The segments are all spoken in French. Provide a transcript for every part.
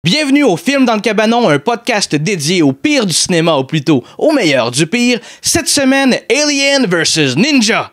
Bienvenue au Film dans le Cabanon, un podcast dédié au pire du cinéma, ou plutôt au meilleur du pire. Cette semaine, Alien vs Ninja.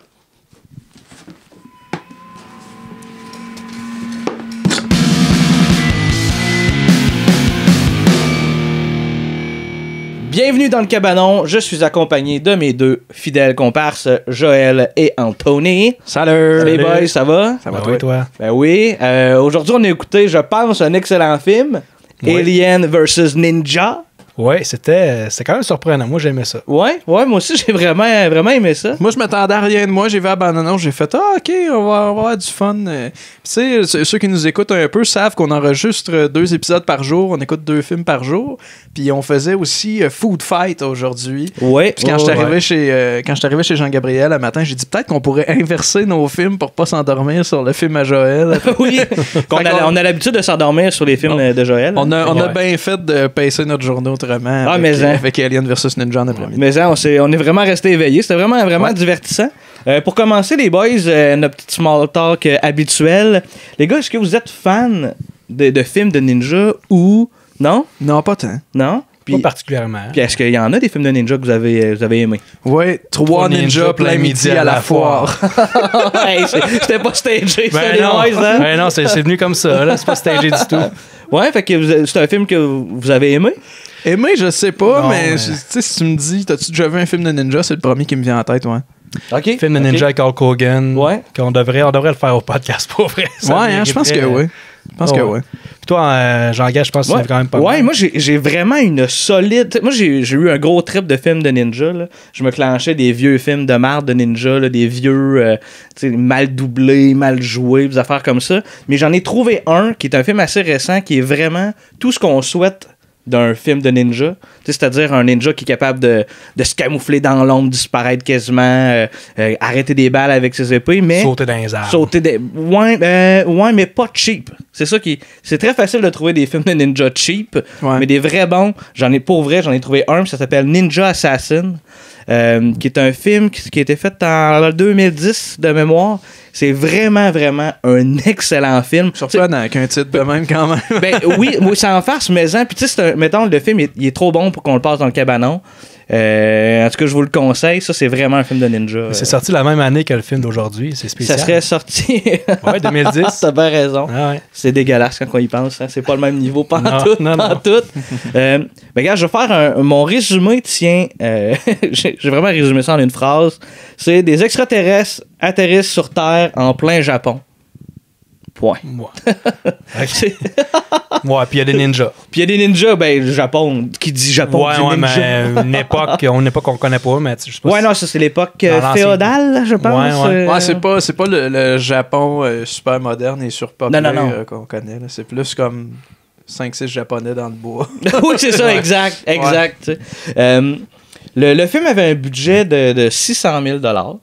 Bienvenue dans le Cabanon, je suis accompagné de mes deux fidèles comparses, Joël et Anthony. Salut! Salut boys, ça va? Ça va toi? Ben oui. Aujourd'hui, on a écouté, je pense, un excellent film. Oui. Alien vs Ninja. Ouais, c'était quand même surprenant. Moi, j'aimais ça. Ouais, moi aussi, j'ai vraiment aimé ça. Moi, je m'attendais à rien de moi. J'ai vu Abandonnons, j'ai fait OK, on va avoir du fun. Tu sais, ceux qui nous écoutent un peu savent qu'on enregistre 2 épisodes par jour. On écoute 2 films par jour. Puis on faisait aussi Food Fight aujourd'hui. Ouais. Puis quand je suis arrivé chez Jean-Gabriel le matin, j'ai dit peut-être qu'on pourrait inverser nos films pour pas s'endormir sur le film à Joël. Oui. On a l'habitude de s'endormir sur les films de Joël. On a bien fait de pacer notre journée autrement avec Alien vs Ninja en après-midi. Mais on est vraiment resté éveillés. C'était vraiment divertissant. Pour commencer, les boys, notre petit small talk habituel. Les gars, est-ce que vous êtes fans de films de ninja ou... Non? Non, pas tant. Non? Pas particulièrement. Puis est-ce qu'il y en a des films de ninja que vous avez aimés? Oui, 3 ninjas plein midi à la foire. Hey, c'était pas stagé, ça, les non. boys, hein? Ben non, c'est venu comme ça, là. C'est pas stagé du tout. Ouais, fait que c'est un film que vous avez aimé? Aimé, je sais pas, Non, mais tu sais, si tu me dis, t'as-tu déjà vu un film de ninja, c'est le premier qui me vient en tête, ouais. OK. Film de ninja avec Hulk Hogan. Ouais. On devrait le faire au podcast, pour vrai. Je pense que oui. Je pense que oui. Puis toi, Jean-Gage, je pense que c'est quand même pas mal. Moi, j'ai vraiment une solide... Moi, j'ai eu un gros trip de films de ninja, là. Je me clenchais des vieux films de marde de ninja, là, des vieux mal doublés, mal joués, des affaires comme ça. Mais j'en ai trouvé un qui est un film assez récent, qui est vraiment tout ce qu'on souhaite d'un film de ninja, c'est-à-dire un ninja qui est capable de se camoufler dans l'ombre, disparaître quasiment, arrêter des balles avec ses épées, mais... Sauter dans les arbres. Ouais, mais pas cheap. C'est ça qui... C'est très facile de trouver des films de ninja cheap, mais des vrais bons. J'en ai trouvé un, ça s'appelle Ninja Assassin, qui est un film qui a été fait en 2010 de mémoire. C'est vraiment un excellent film. Surprenant qu'un titre de même quand même. Ben oui, c'est en farce, mais puis tu sais, mettons, le film, il est trop bon pour qu'on le passe dans le cabanon. En tout cas, je vous le conseille. Ça, c'est vraiment un film de ninja. C'est sorti la même année que le film d'aujourd'hui. C'est spécial. Ça serait sorti... Ouais, 2010. T'as bien raison. Ah ouais. C'est dégueulasse quand on y pense. Hein? C'est pas le même niveau pantoute. Non. Ben regarde, je vais faire mon résumé. Tiens, j'ai vraiment résumé ça en une phrase. C'est des extraterrestres atterrissent sur Terre en plein Japon. Point. Ouais, puis il y a des ninjas. Puis il y a des ninjas, ben, le Japon, qui dit Japon, dit ninja. Mais une époque qu'on connaît pas, mais je sais pas. Ouais, non, ça, c'est l'époque féodale, je pense. Ouais, c'est pas le Japon super moderne et surpeuplé qu'on connaît. Là. C'est plus comme 5-6 Japonais dans le bois. Oui, c'est ça, exact. Le film avait un budget de 600 000 $,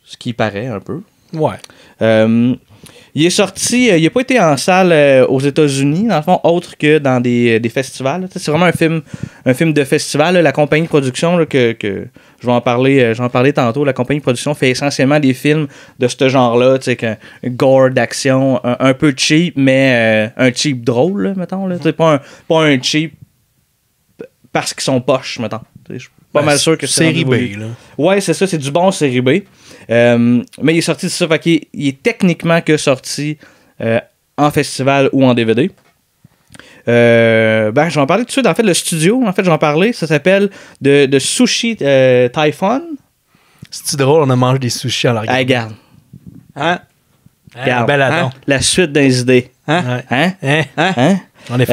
ce qui paraît un peu. Ouais. Il est sorti, il n'a pas été en salle aux États-Unis, dans le fond, autre que dans des festivals. C'est vraiment un film de festival. Là. La compagnie de production, là, que je vais en parler tantôt, la compagnie de production fait essentiellement des films de ce genre-là, un gore d'action, un peu cheap, mais un cheap drôle, là, mettons. Là. Pas un cheap parce qu'ils sont poches, mettons. Je suis pas mal sûr que c'est série B, là. Ouais, c'est ça, c'est du bon série B. Mais il est sorti de ça, fait qu'il est techniquement que sorti en festival ou en DVD. Je vais en parler tout de suite. En fait, le studio, je vais en parler. Ça s'appelle de Sushi Typhoon. C'est drôle, on a mangé des sushis à la regardant. Regarde. Hein? Regarde. Hein? La suite des idées. Hein? On est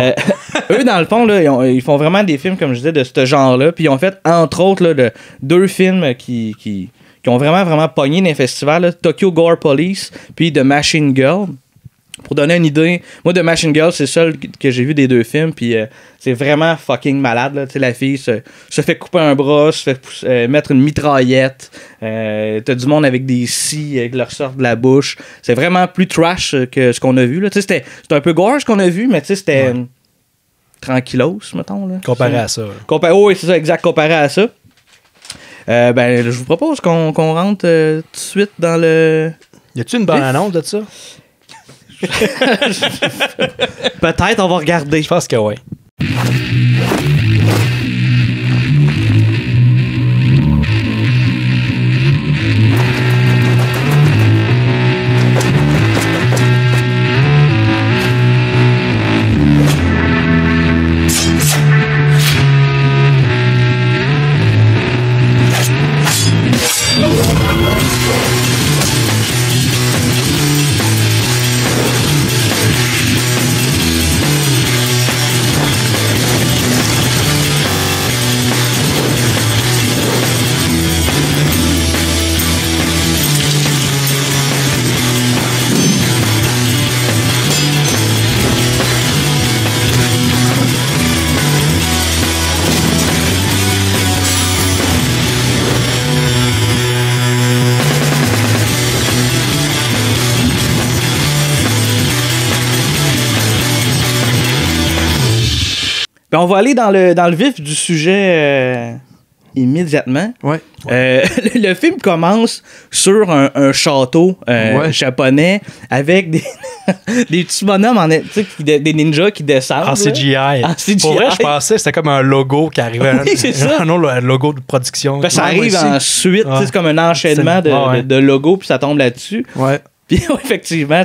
eux, dans le fond, là, ils font vraiment des films, comme je disais, de ce genre-là. Puis ils ont fait, entre autres, là, 2 films qui ont vraiment pogné dans les festivals. Là, Tokyo Gore Police puis The Machine Girl. Pour donner une idée, moi, The Machine Girl, c'est le seul que j'ai vu des 2 films. Puis c'est vraiment fucking malade. Là. La fille se fait couper un bras, se fait mettre une mitraillette. T'as du monde avec des scies qui leur sortent de la bouche. C'est vraiment plus trash que ce qu'on a vu. Là. C'était un peu gore ce qu'on a vu, mais c'était tranquillos, mettons. Là. Comparé à ça. Oui, c'est ça, exact, comparé à ça. Je vous propose qu'on rentre tout de suite dans le... Y a-tu une bonne annonce de ça? Peut-être, on va regarder. Je pense que oui. Ben, on va aller dans le vif du sujet immédiatement. Ouais. Le film commence sur un château japonais avec des petits bonhommes, des ninjas qui descendent. En CGI. En CGI. Pour vrai, je pensais que c'était comme un logo qui arrivait. Oui, c'est ça. Un autre logo de production. Ben, ça arrive ensuite, c'est comme un enchaînement de logos, puis ça tombe là-dessus. Ouais. Puis effectivement,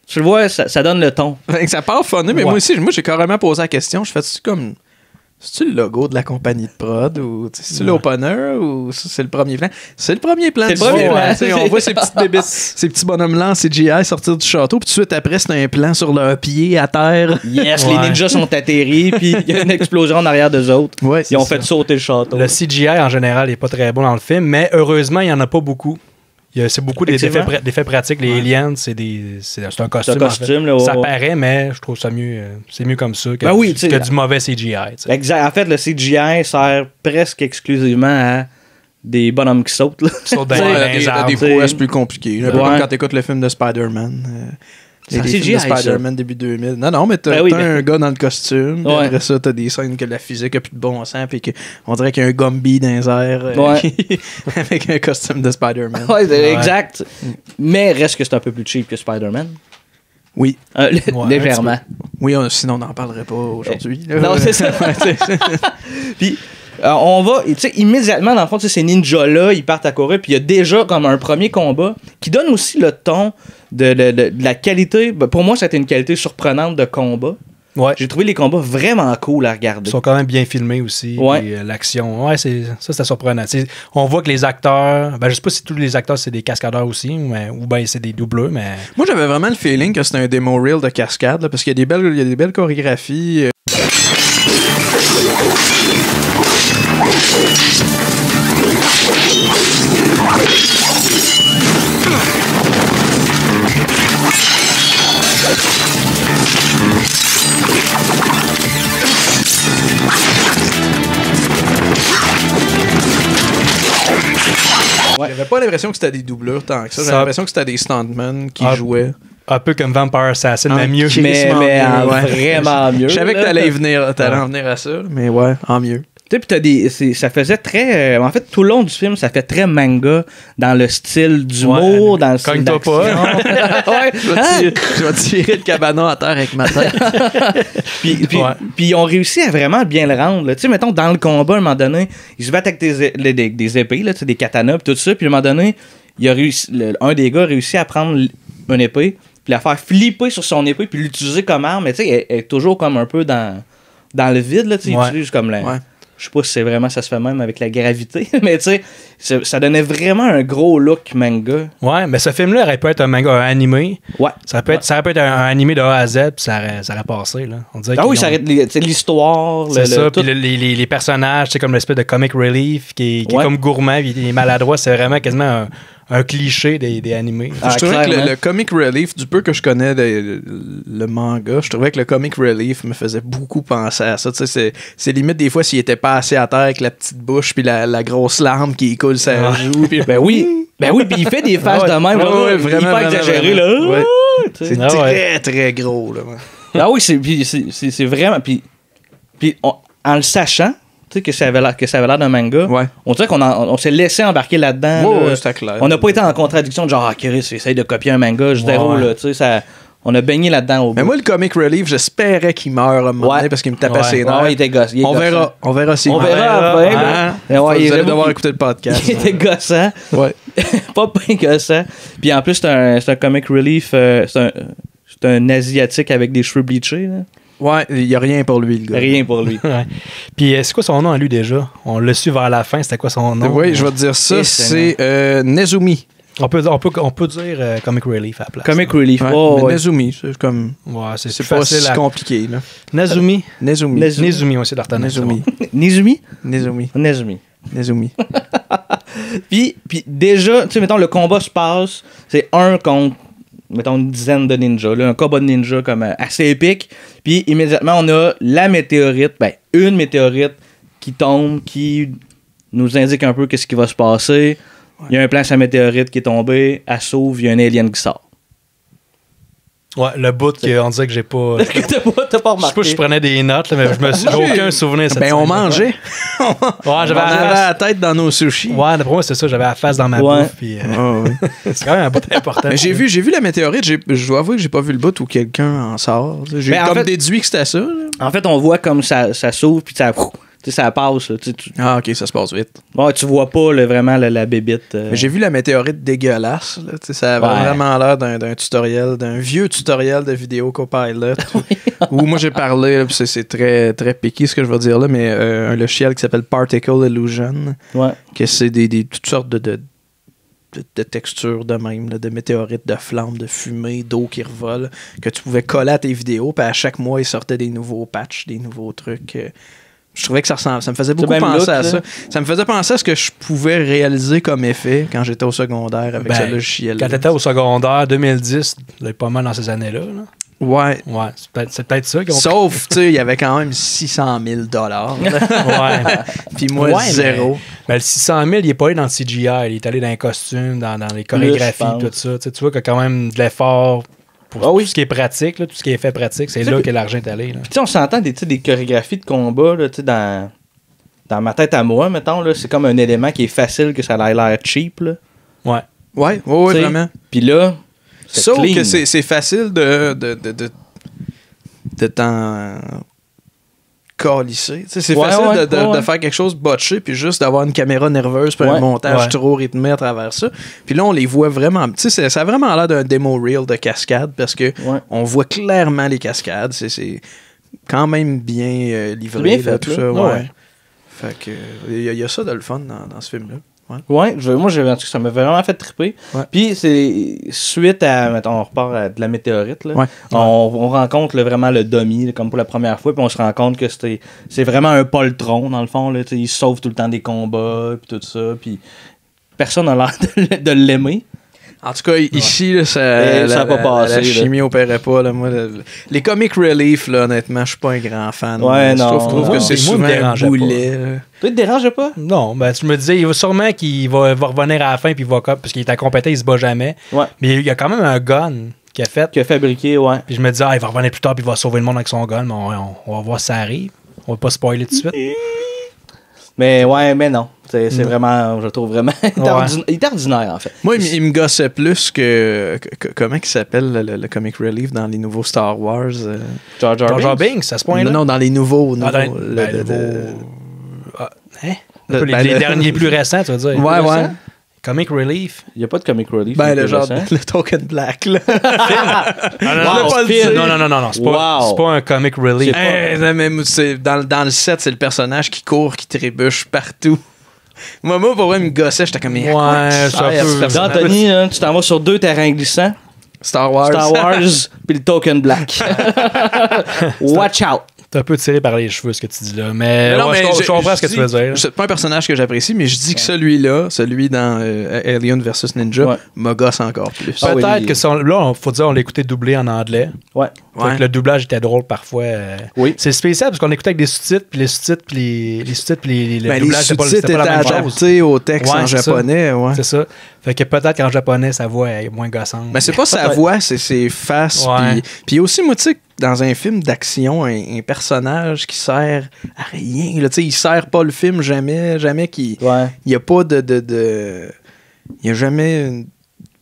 tu le vois, ça donne le ton. Ça part funné, mais moi aussi, j'ai carrément posé la question. Je fais-tu comme. C'est-tu le logo de la compagnie de prod ou c'est-tu l'opener ou c'est le premier plan? C'est le premier plan. C'est le premier plan. On voit ces petites bébites, ces petits bonhommes-là en CGI sortir du château, puis tout de suite après, c'est un plan sur leurs pieds à terre. Yes, les ninjas sont atterris, puis il y a une explosion en arrière d'eux autres. Ouais, ils ont fait sauter le château. Le CGI en général n'est pas très bon dans le film, mais heureusement, il n'y en a pas beaucoup. C'est beaucoup d'effets pratiques. Les aliens, c'est un costume. C'est un costume, là, ça paraît, mais je trouve ça mieux. C'est mieux comme ça que du mauvais CGI. T'sais. Exact. En fait, le CGI sert presque exclusivement à des bonhommes qui sautent. Là. Qui sautent dans les arbres. Des prouesses plus compliquées. Un peu comme quand tu écoutes le film de Spider-Man. C'est les films de Spider-Man début 2000. Non, mais t'as un gars dans le costume. Ouais. Après ça, t'as des scènes que la physique a plus de bon sens. Puis on dirait qu'il y a un Gumby dans les airs avec un costume de Spider-Man. Ouais, exact. Mais reste que c'est un peu plus cheap que Spider-Man. Oui. Légèrement. Oui, sinon on n'en parlerait pas aujourd'hui. Non, c'est ça. Puis on va, tu sais, immédiatement, dans le fond, ces ninjas-là, ils partent à courir, puis il y a déjà comme un premier combat qui donne aussi le ton de la qualité. Pour moi, c'était une qualité surprenante de combat. Ouais. J'ai trouvé les combats vraiment cool à regarder. Ils sont quand même bien filmés aussi. Ouais. L'action, c'était surprenant. On voit que les acteurs, je sais pas si tous les acteurs c'est des cascadeurs aussi, ou bien c'est des doubleurs, mais. Moi, j'avais vraiment le feeling que c'était un démo reel de cascade, là, parce qu'il y a des belles chorégraphies. J'avais pas l'impression que c'était des doubleurs tant que ça. J'avais l'impression que c'était des stuntmen qui jouaient. Un peu comme Vampire Assassin, mais mieux. Mais vraiment mieux. Je savais que t'allais en venir à ça, mais ouais, en mieux. Tu sais, ça faisait très. En fait, tout le long du film, ça fait très manga dans le style d'humour, dans le style d'action. Ouais, je vais tirer le cabanon à terre avec ma tête. puis ils ont réussi à vraiment bien le rendre. Tu sais, mettons, dans le combat, à un moment donné, ils se battent avec des épées, là, des katanas, puis tout ça. Puis à un moment donné, un des gars a réussi à prendre une épée, puis la faire flipper sur son épée, puis l'utiliser comme arme. Mais tu sais, elle est toujours comme un peu dans le vide. Là, il utilise comme la. Ouais. Je sais pas si c'est vraiment ça se fait même avec la gravité, mais tu sais, ça donnait vraiment un gros look manga. Ouais, mais ce film-là aurait pu être un manga animé. Ouais. Ça aurait pu être un animé de A à Z, puis ça aurait passé. Là. On dirait ça aurait l'histoire. C'est ça, puis les personnages, c'est comme l'espèce de comic relief qui est comme gourmand, puis il est maladroit. C'est vraiment quasiment un cliché des animés. Je trouvais que le comic relief, du peu que je connais le manga, je trouvais que le comic relief me faisait beaucoup penser à ça. C'est limite des fois s'il était pas assez à terre avec la petite bouche puis la grosse larme qui coule sa joue. Ben oui, puis il fait des faces de même. Vraiment, hyper exagéré. Là. Ouais. C'est très, très gros. Là. Ah oui, c'est vraiment... Puis en le sachant, tu sais, que ça avait l'air d'un manga. Ouais. On dirait qu'on s'est laissé embarquer là-dedans. Ouais, c'était clair. On n'a pas été en contradiction de genre, Chris, essaye de copier un manga, zéro, là, tu sais, ça... On a baigné là-dedans au bout. Mais moi, le comic relief, j'espérais qu'il meure à un moment donné parce qu'il me tapait ses nerfs. Ouais, il était gossant. On verra si. On verra après. Vous allez devoir écouter le podcast. Il était gossant. Ouais. Pas bien gossant. Puis en plus, c'est un comic relief. C'est un asiatique avec des cheveux bleachés. Là. Ouais, il n'y a rien pour lui, le gars. Rien pour lui. Ouais. Puis c'est quoi son nom à lui déjà? On l'a su vers la fin, c'était quoi son nom? Oui, je vais te dire ça, c'est Nezumi. On peut dire Comic Relief à la place. Comic Relief. Ouais, Oh, ouais. Nezumi, c'est comme... Ouais, c'est pas facile si compliqué, là. Nezumi. Nezumi. Nezumi, on essaie de retenir. Nezumi. Nezumi? Nezumi. Nezumi. Nezumi. Puis déjà, tu sais, mettons, le combat se passe, c'est un contre, mettons, une dizaine de ninjas, là, un combat de ninjas comme assez épique. Puis immédiatement, on a la météorite, une météorite qui tombe, qui nous indique un peu qu'est-ce qui va se passer. Il y a un plan sur la météorite qui est tombé, elle s'ouvre, il y a un alien qui sort. Ouais, le bout qu'on dirait que j'ai pas. T'as pas remarqué. Je sais pas si je prenais des notes, là, mais j'ai aucun souvenir. Ben, on mangeait. Ouais, j'avais la tête dans nos sushis. Ouais, d'après moi, c'est ça, j'avais la face dans ma bouffe. Puis, c'est quand même un bout important. Mais j'ai vu la météorite, je dois avouer que j'ai pas vu le bout où quelqu'un en sort. J'ai comme déduit que c'était ça. Là. En fait, on voit comme ça s'ouvre, puis ça passe. Ah, ok, ça se passe vite. Ouais, tu vois pas vraiment la bébite. Mais j'ai vu la météorite dégueulasse. Là, ça avait vraiment l'air d'un tutoriel, d'un vieux tutoriel de vidéo Copilot. Où moi j'ai parlé, là, c'est très, très piqué ce que je vais dire là, mais un logiciel qui s'appelle Particle Illusion. Ouais. Que c'est toutes sortes de textures de même, là, de météorites, de flammes, de fumée, d'eau qui revole, que tu pouvais coller à tes vidéos, puis à chaque mois, il sortait des nouveaux patchs, des nouveaux trucs. Je trouvais que ça me faisait beaucoup penser à ça. Ça me faisait penser à ce que je pouvais réaliser comme effet quand j'étais au secondaire avec ce logiciel. Quand t'étais au secondaire, 2010, pas mal dans ces années-là. Là. Ouais. Ouais, c'est peut-être ça. Sauf, tu sais, il y avait quand même 600 000 $. Ouais. Puis moi, zéro. Mais le 600 000, il est pas allé dans le CGI. Il est allé dans les costumes, dans les chorégraphies, tout ça. Tu vois qu'il y a quand même de l'effort pour tout ce qui est pratique, là, tout ce qui est fait pratique. C'est là que l'argent est allé. Puis on s'entend des chorégraphies de combat là, dans ma tête à moi, mettons. Là, c'est comme un élément qui est facile, que ça a l'air cheap. Là. Ouais. Ouais, vraiment. Puis là... Sauf que c'est facile de t'en calisser. C'est facile de faire quelque chose botché puis juste d'avoir une caméra nerveuse puis un montage trop rythmé à travers ça. Puis là, on les voit vraiment... Ça a vraiment l'air d'un démo reel de cascade parce que on voit clairement les cascades. C'est quand même bien livré. Bien fait, tout ça. Ouais. Fait que il y a ça de le fun dans ce film-là. Ouais, moi ça m'a vraiment fait triper. Ouais. Puis c'est suite à, mettons, on repart à de la météorite, là. Ouais. On rencontre vraiment le dummy là, comme pour la première fois, puis on se rend compte que c'est vraiment un poltron dans le fond. Là, il se sauve tout le temps des combats, puis tout ça, puis personne n'a l'air de l'aimer. En tout cas, ici, là, ça pas passé, la chimie opérait pas. Là, moi, les comic relief, là, honnêtement, je suis pas un grand fan. Ouais, non. Je trouve que c'est souvent un boulet. Toi, il te dérangeait pas? Non, ben tu me disais, il va sûrement qu'il va revenir à la fin, puis il va parce qu'il est incompétent, il se bat jamais. Ouais. Mais il y a quand même un gun qu'il a fabriqué, ouais. Puis je me disais, il va revenir plus tard, puis il va sauver le monde avec son gun, mais on va voir si ça arrive. On va pas spoiler tout de suite. Mais non. C'est vraiment, je trouve vraiment il est ordinaire, en fait. Moi, il me gossait plus que comment il s'appelle le comic relief dans les nouveaux Star Wars? Jar Jar Binks, à ce point-là? Non, dans les nouveaux. Les derniers plus récents, tu veux dire? Ouais. Comic Relief. Il n'y a pas de Comic Relief. Ben, le Token Black, là. Non. C'est pas un Comic Relief. Dans le set, c'est le personnage qui court, qui trébuche partout. Moi, pour vrai, il me gossait, j'étais comme... Ouais, ça peut... Anthony, tu t'en vas sur 2 terrains glissants. Star Wars, puis le Token Black. Watch out. T'es un peu tiré par les cheveux, ce que tu dis là. Mais je comprends ce que tu veux dire. C'est pas un personnage que j'apprécie, mais je dis que celui dans Alien vs Ninja, me gosse encore plus. Peut-être que là, il faut dire, on l'écoutait doublé en anglais. Ouais. Le doublage était drôle parfois. Oui. C'est spécial parce qu'on écoutait avec des sous-titres, puis les sous-titres, puis le doublage, c'était pas la même chose. Au texte en japonais. Ouais. C'est ça. Fait que peut-être qu'en japonais, sa voix est moins gossante. Mais c'est pas sa voix, c'est ses faces. Puis aussi, moi, tu sais, dans un film d'action, un personnage qui sert à rien. Là, il sert pas le film jamais qu'il... Il y a pas de... Il y a jamais...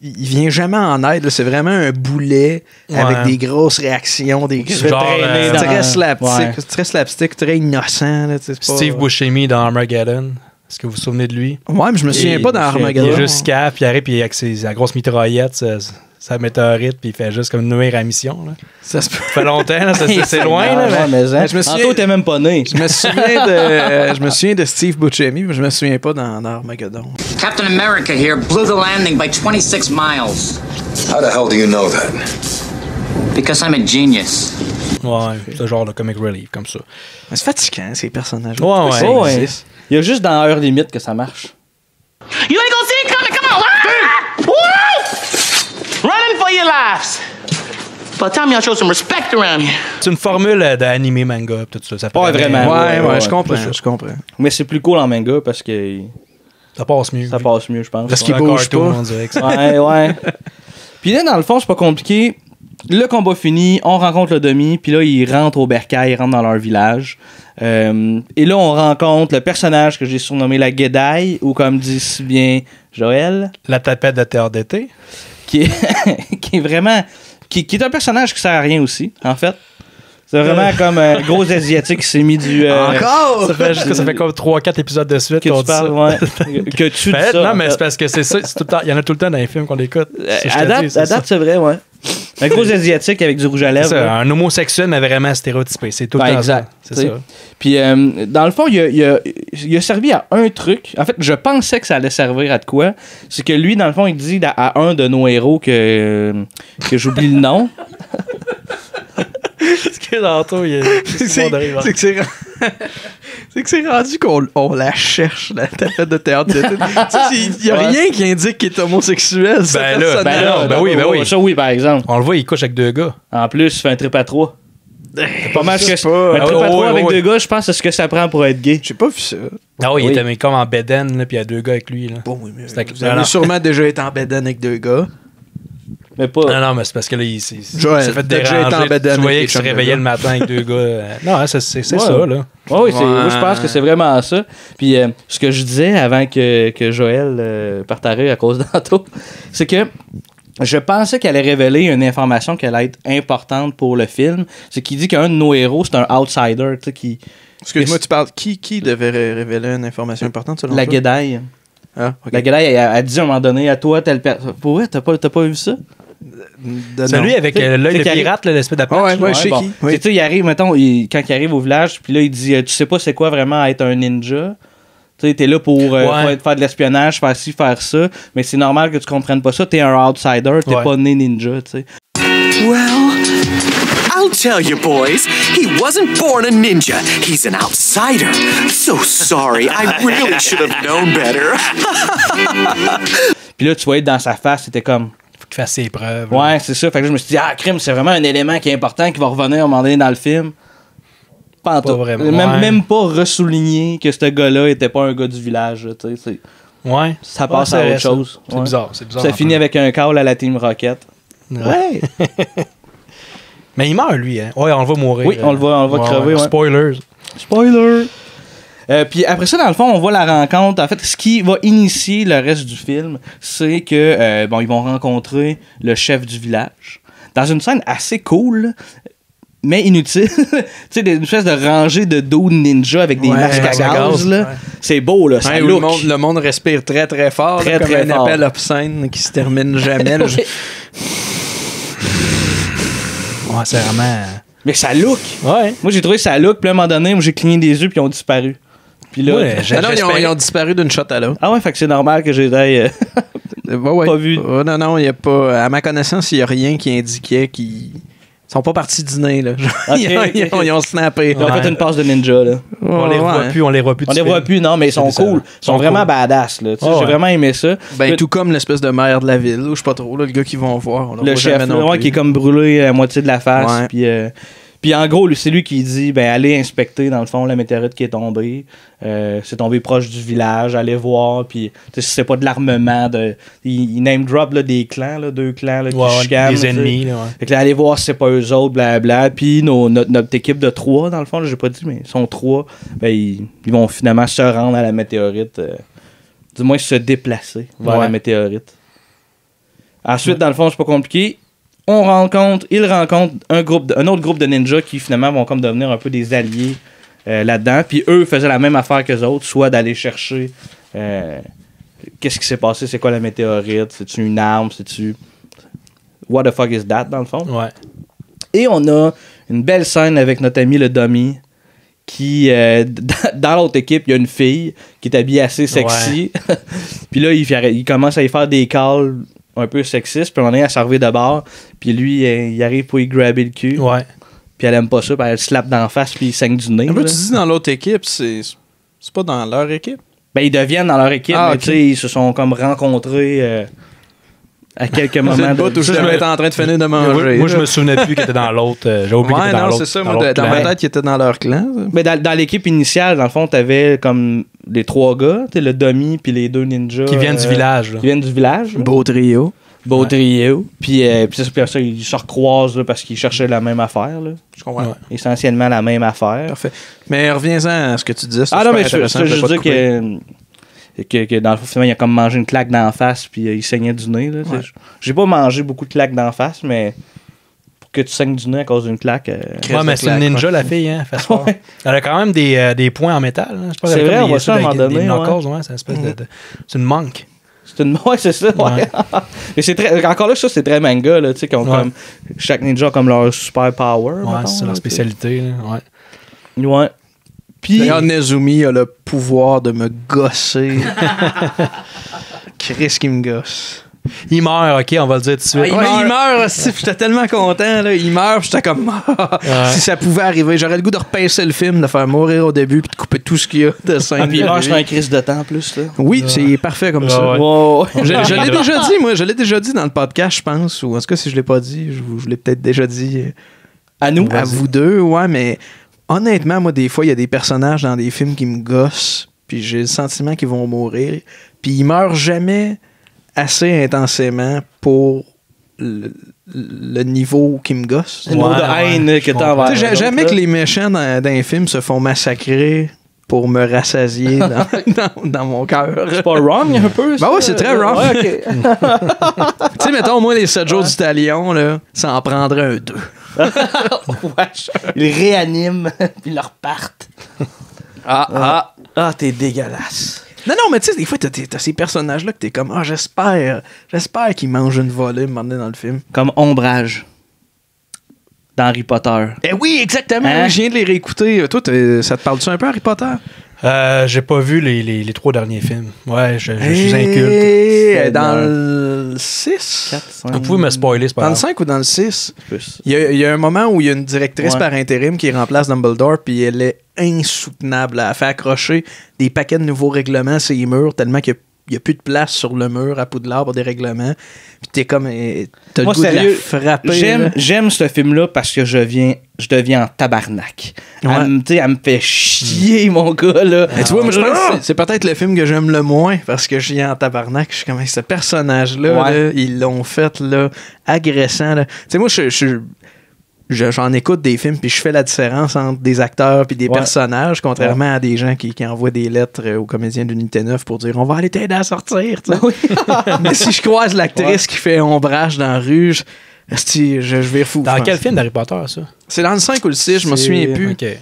il vient jamais en aide. Là. C'est vraiment un boulet avec des grosses réactions, des très slapstick, très slapstick, très innocent. Là, Steve Buscemi dans Armageddon. Est-ce que vous vous souvenez de lui? Ouais, mais je me souviens pas dans Armageddon. Il est juste cap, puis il arrive, puis avec sa grosse mitraillette, sa météorite, puis il fait juste comme nuire à la mission. Là. Ça fait longtemps, là, c'est loin. Là, mais je me souviens... Anto, t'es même pas né. Je me souviens de Steve Buscemi, mais je me souviens pas dans Armageddon. Captain America here blew the landing by 26 miles. How the hell do you know that? Because I'm a genius. Ouais, ce genre de comic relief, comme ça. C'est fatigant, ces personnages. Ouais. Il y a juste dans Heure Limite que ça marche. You ain't gonna see it coming, come on! Ah! Woo! Running for your lives. By the time y'all show some respect around here. C'est une formule d'anime manga, tout ça. Ouais, vraiment. Ouais, je comprends. Mais c'est plus cool en manga parce que... Ça passe mieux. Ça passe mieux, je pense. Parce qu'il bouge pas. On dirait que ouais. Puis là, dans le fond, c'est pas compliqué. Le combat fini, on rencontre le demi, puis là, ils rentrent au bercail, ils rentrent dans leur village. Et là, on rencontre le personnage que j'ai surnommé la Guédaille, ou comme dit si bien Joël. La tapette de théâtre d'été. Qui est vraiment... Qui est un personnage qui sert à rien aussi, en fait. C'est vraiment comme un gros Asiatique qui s'est mis du... Encore? Ça fait comme 3-4 épisodes de suite que qu'on tu parles, ouais. Que tu dis ça. Non, mais c'est parce que c'est ça. Il y en a tout le temps dans les films qu'on écoute. À date, c'est vrai, ouais. Un gros Asiatique avec du rouge à lèvres. Ça, un homosexuel, mais vraiment stéréotypé. C'est tout le temps exact. Ça. C'est ça. Puis, dans le fond, il a servi à un truc. En fait, je pensais que ça allait servir à de quoi. C'est que lui, dans le fond, il dit à un de nos héros que j'oublie le nom. C'est que c'est rendu qu'on la cherche, la tapette de théâtre. Il n'y a rien qui indique qu'il est homosexuel. Ben oui. Ça, oui, par exemple. On le voit, il couche avec 2 gars. En plus, il fait un trip à 3. C'est pas mal ce que un trip à 3 avec 2 gars, je pense que c'est ce que ça prend pour être gay. J'ai pas vu ça. Ah oui, il était comme en bedaine, puis il y a 2 gars avec lui. Là. Bon, oui, mais vous avez sûrement déjà été en bedaine avec 2 gars. Mais pas... Non, mais c'est parce que là, il s'est fait déranger. Tu voyais qu'il se réveillait le matin avec 2 gars. Non, c'est ça, là. Oui, moi, je pense que c'est vraiment ça. Puis, ce que je disais avant que Joël parte à rire à cause d'Anto, c'est que je pensais qu'elle allait révéler une information qui allait être importante pour le film. C'est qu'il dit qu'un de nos héros, c'est un outsider, tu sais, qui... Excuse-moi, tu parles... Qui devait révéler une information importante, selon toi? La Guédaille. Ah, okay. La Guédaille, elle dit à un moment donné à toi, telle personne... Pour vrai, t'as pas vu ça? C'est lui avec l'œil de pirate, l'espèce d'Apache. Ouais, je sais qui. Tu sais, il arrive, mettons, quand il arrive au village, puis là, il dit, tu sais pas c'est quoi vraiment être un ninja. Tu sais, t'es là pour faire de l'espionnage, faire ci, faire ça, mais c'est normal que tu comprennes pas ça. T'es un outsider, t'es pas né ninja, tu sais. Well, I'll tell you, boys. He wasn't born a ninja. He's an outsider. So sorry. I really should have known better. Puis là, tu vois, dans sa face, c'était comme... Faut qu'il fasse ses preuves. Ouais, c'est ça. Fait que là, je me suis dit, crime, c'est vraiment un élément qui est important, qui va revenir à un moment donné dans le film. Pas vraiment. Même pas ressouligner que ce gars-là était pas un gars du village, tu sais. Ouais. Ça passe à autre chose. C'est bizarre. Ça finit avec un call à la Team Rocket. Ouais. Mais il meurt, lui, hein. Ouais, on le voit mourir. Oui, on le voit crever. Ouais. Spoiler. Puis après ça, dans le fond, on voit la rencontre. En fait, ce qui va initier le reste du film, c'est que ils vont rencontrer le chef du village. Dans une scène assez cool, mais inutile. Tu sais, une espèce de rangée de dos ninja avec des masques à gaz. Là. Ouais. C'est beau, là. Ça look. Le monde respire très, très fort. Très, comme très un fort. appel obscène qui se termine jamais. Là, Ouais, c'est vraiment... Mais ça look. Ouais. Moi, j'ai trouvé ça look. Puis à un moment donné, moi, j'ai cligné des yeux puis ils ont disparu. Puis là, ils ont disparu d'une shot à l'autre. Ah ouais, fait que c'est normal que j'ai pas vu. Non, il n'y a pas... À ma connaissance, il n'y a rien qui indiquait qu'ils... Ils sont pas partis dîner, là. Okay. Ils ont snappé. Ils ont fait une passe de ninja, là. On les voit plus. On les voit plus, non, mais ils sont cool. Ils sont vraiment badass, là. J'ai vraiment aimé ça. Ben, tout comme l'espèce de maire de la ville, ou je sais pas trop, là, le gars qu'ils vont voir. Le chef, qui est comme brûlé à moitié de la face. Puis en gros, c'est lui qui dit, allez inspecter, dans le fond, la météorite qui est tombée. C'est tombé proche du village, allez voir. Puis si c'est pas de l'armement, il name drop là, des clans, là, 2 clans là, qui chicanent. Des ennemis. Là, ouais. Fait que là, allez voir si c'est pas eux autres, blablabla. Puis notre équipe de 3, dans le fond, là, j'ai pas dit, mais ils sont 3. Ils vont finalement se rendre à la météorite. Du moins se déplacer vers la météorite. Ensuite, dans le fond, c'est pas compliqué. Il rencontre un autre groupe de ninjas qui finalement vont comme devenir un peu des alliés là-dedans. Puis eux faisaient la même affaire qu'eux autres, soit d'aller chercher qu'est-ce qui s'est passé, c'est quoi la météorite, c'est-tu une arme, c'est-tu... What the fuck is that, dans le fond? Ouais. Et on a une belle scène avec notre ami le Dummy qui, dans l'autre équipe, il y a une fille qui est habillée assez sexy. Ouais. Puis là, il commence à y faire des calls un peu sexistes. Puis on est à servir de bord. Puis lui, il arrive pour y grabber le cul. Ouais. Puis elle aime pas ça. Puis elle slappe d'en face. Puis il saigne du nez. Un peu, tu dis dans l'autre équipe, c'est pas dans leur équipe? Ben, ils deviennent dans leur équipe. Ah, mais okay. tu sais, ils se sont comme rencontrés... à quelques moments. C'est le bout où je devais être en train de finir de manger. Moi, je me souvenais plus qu'il était dans l'autre. J'ai oublié qu'il était dans l'autre. C'est ça. Moi, dans ma tête, qu'il était dans leur clan. Mais dans l'équipe initiale, dans le fond, t'avais comme les 3 gars, le Dummy puis les 2 ninjas. Qui viennent du village. Là. Qui viennent du village. Là. Beau trio. Puis ça, ils se recroisent là, parce qu'ils cherchaient la même affaire. Là. Je comprends. Ouais. Essentiellement la même affaire. Parfait. Mais reviens-en à ce que tu disais. Non, mais je veux dire que dans le fond, finalement, il a comme mangé une claque d'en face, puis il saignait du nez. Là, ouais. J'ai pas mangé beaucoup de claques d'en face, mais pour que tu saignes du nez à cause d'une claque. Ouais, mais c'est une ninja, la fille, hein. Ouais. Elle a quand même des points en métal. Hein. C'est vrai, on voit ça à un moment donné. C'est une espèce c'est une monk. Ouais, c'est ça. Ouais. Mais c'est très. Encore là, ça, c'est très manga, là, tu sais, comme chaque ninja a comme leur super power. Ouais, c'est leur spécialité. Là. Ouais. Ouais. D'ailleurs, Nezumi a le pouvoir de me gosser. Chris qui me gosse. Il meurt, ok, on va le dire tout de suite. Il meurt, j'étais tellement content. Là. Il meurt, j'étais comme... Si ça pouvait arriver, j'aurais le goût de repincer le film, de faire mourir au début puis de couper tout ce qu'il y a de scène. Puis il meurt sur un crise de temps en plus. Là. Oui, c'est parfait comme ça. Ouais. Wow. Je l'ai déjà dit, moi. Je l'ai déjà dit dans le podcast, je pense. Ou en tout cas, si je l'ai pas dit, je l'ai peut-être déjà dit... À nous? À vous deux, ouais, mais... Honnêtement, moi, des fois, il y a des personnages dans des films qui me gossent, puis j'ai le sentiment qu'ils vont mourir, puis ils meurent jamais assez intensément pour le niveau qui me gosse. Le niveau de haine que t'as envers. Jamais que les méchants dans un film se font massacrer pour me rassasier dans mon cœur. C'est pas wrong un peu? Ben ouais, c'est très wrong. Ouais, okay. Tu sais, mettons, moi, les 7 jours du talion, là, ça en prendrait un 2. Ils réaniment puis ils repartent. T'es dégueulasse. Non, mais tu sais, des fois, t'as ces personnages-là que t'es comme, j'espère qu'ils mangent une volée maintenant dans le film. Comme Ombrage dans Harry Potter. Oui, exactement. Hein? Je viens de les réécouter. Toi, ça te parle-tu un peu, Harry Potter? J'ai pas vu les 3 derniers films. Ouais, je suis inculte. Dans le 6? 4, 5. Vous pouvez me spoiler, c'est pas Dans le grave. 5 ou dans le 6? Plus. Il y a un moment où il y a une directrice par intérim qui remplace Dumbledore, puis elle est insoutenable. Elle fait accrocher des paquets de nouveaux règlements sur les murs, tellement qu'il n'y a plus de place sur le mur à Poudlard pour des règlements. Puis t'es comme... T'as le goût de la frapper. J'aime ce film-là parce que je deviens en tabarnak. Ouais. Elle me fait chier, mon gars, là. Tu vois, moi, je pense que c'est peut-être le film que j'aime le moins parce que je viens en tabarnak. Je suis comme, ce personnage-là, là, ils l'ont fait là, agressant. Tu sais, moi, j'en écoute des films puis je fais la différence entre des acteurs puis des personnages, contrairement à des gens qui envoient des lettres aux comédiens d'Unité 9 pour dire on va aller t'aider à sortir. Mais si je croise l'actrice qui fait ombrage dans la rue, je vais fou. Dans quel film d'Harry Potter, ça? C'est dans le 5 ou le 6, je me souviens plus. Okay.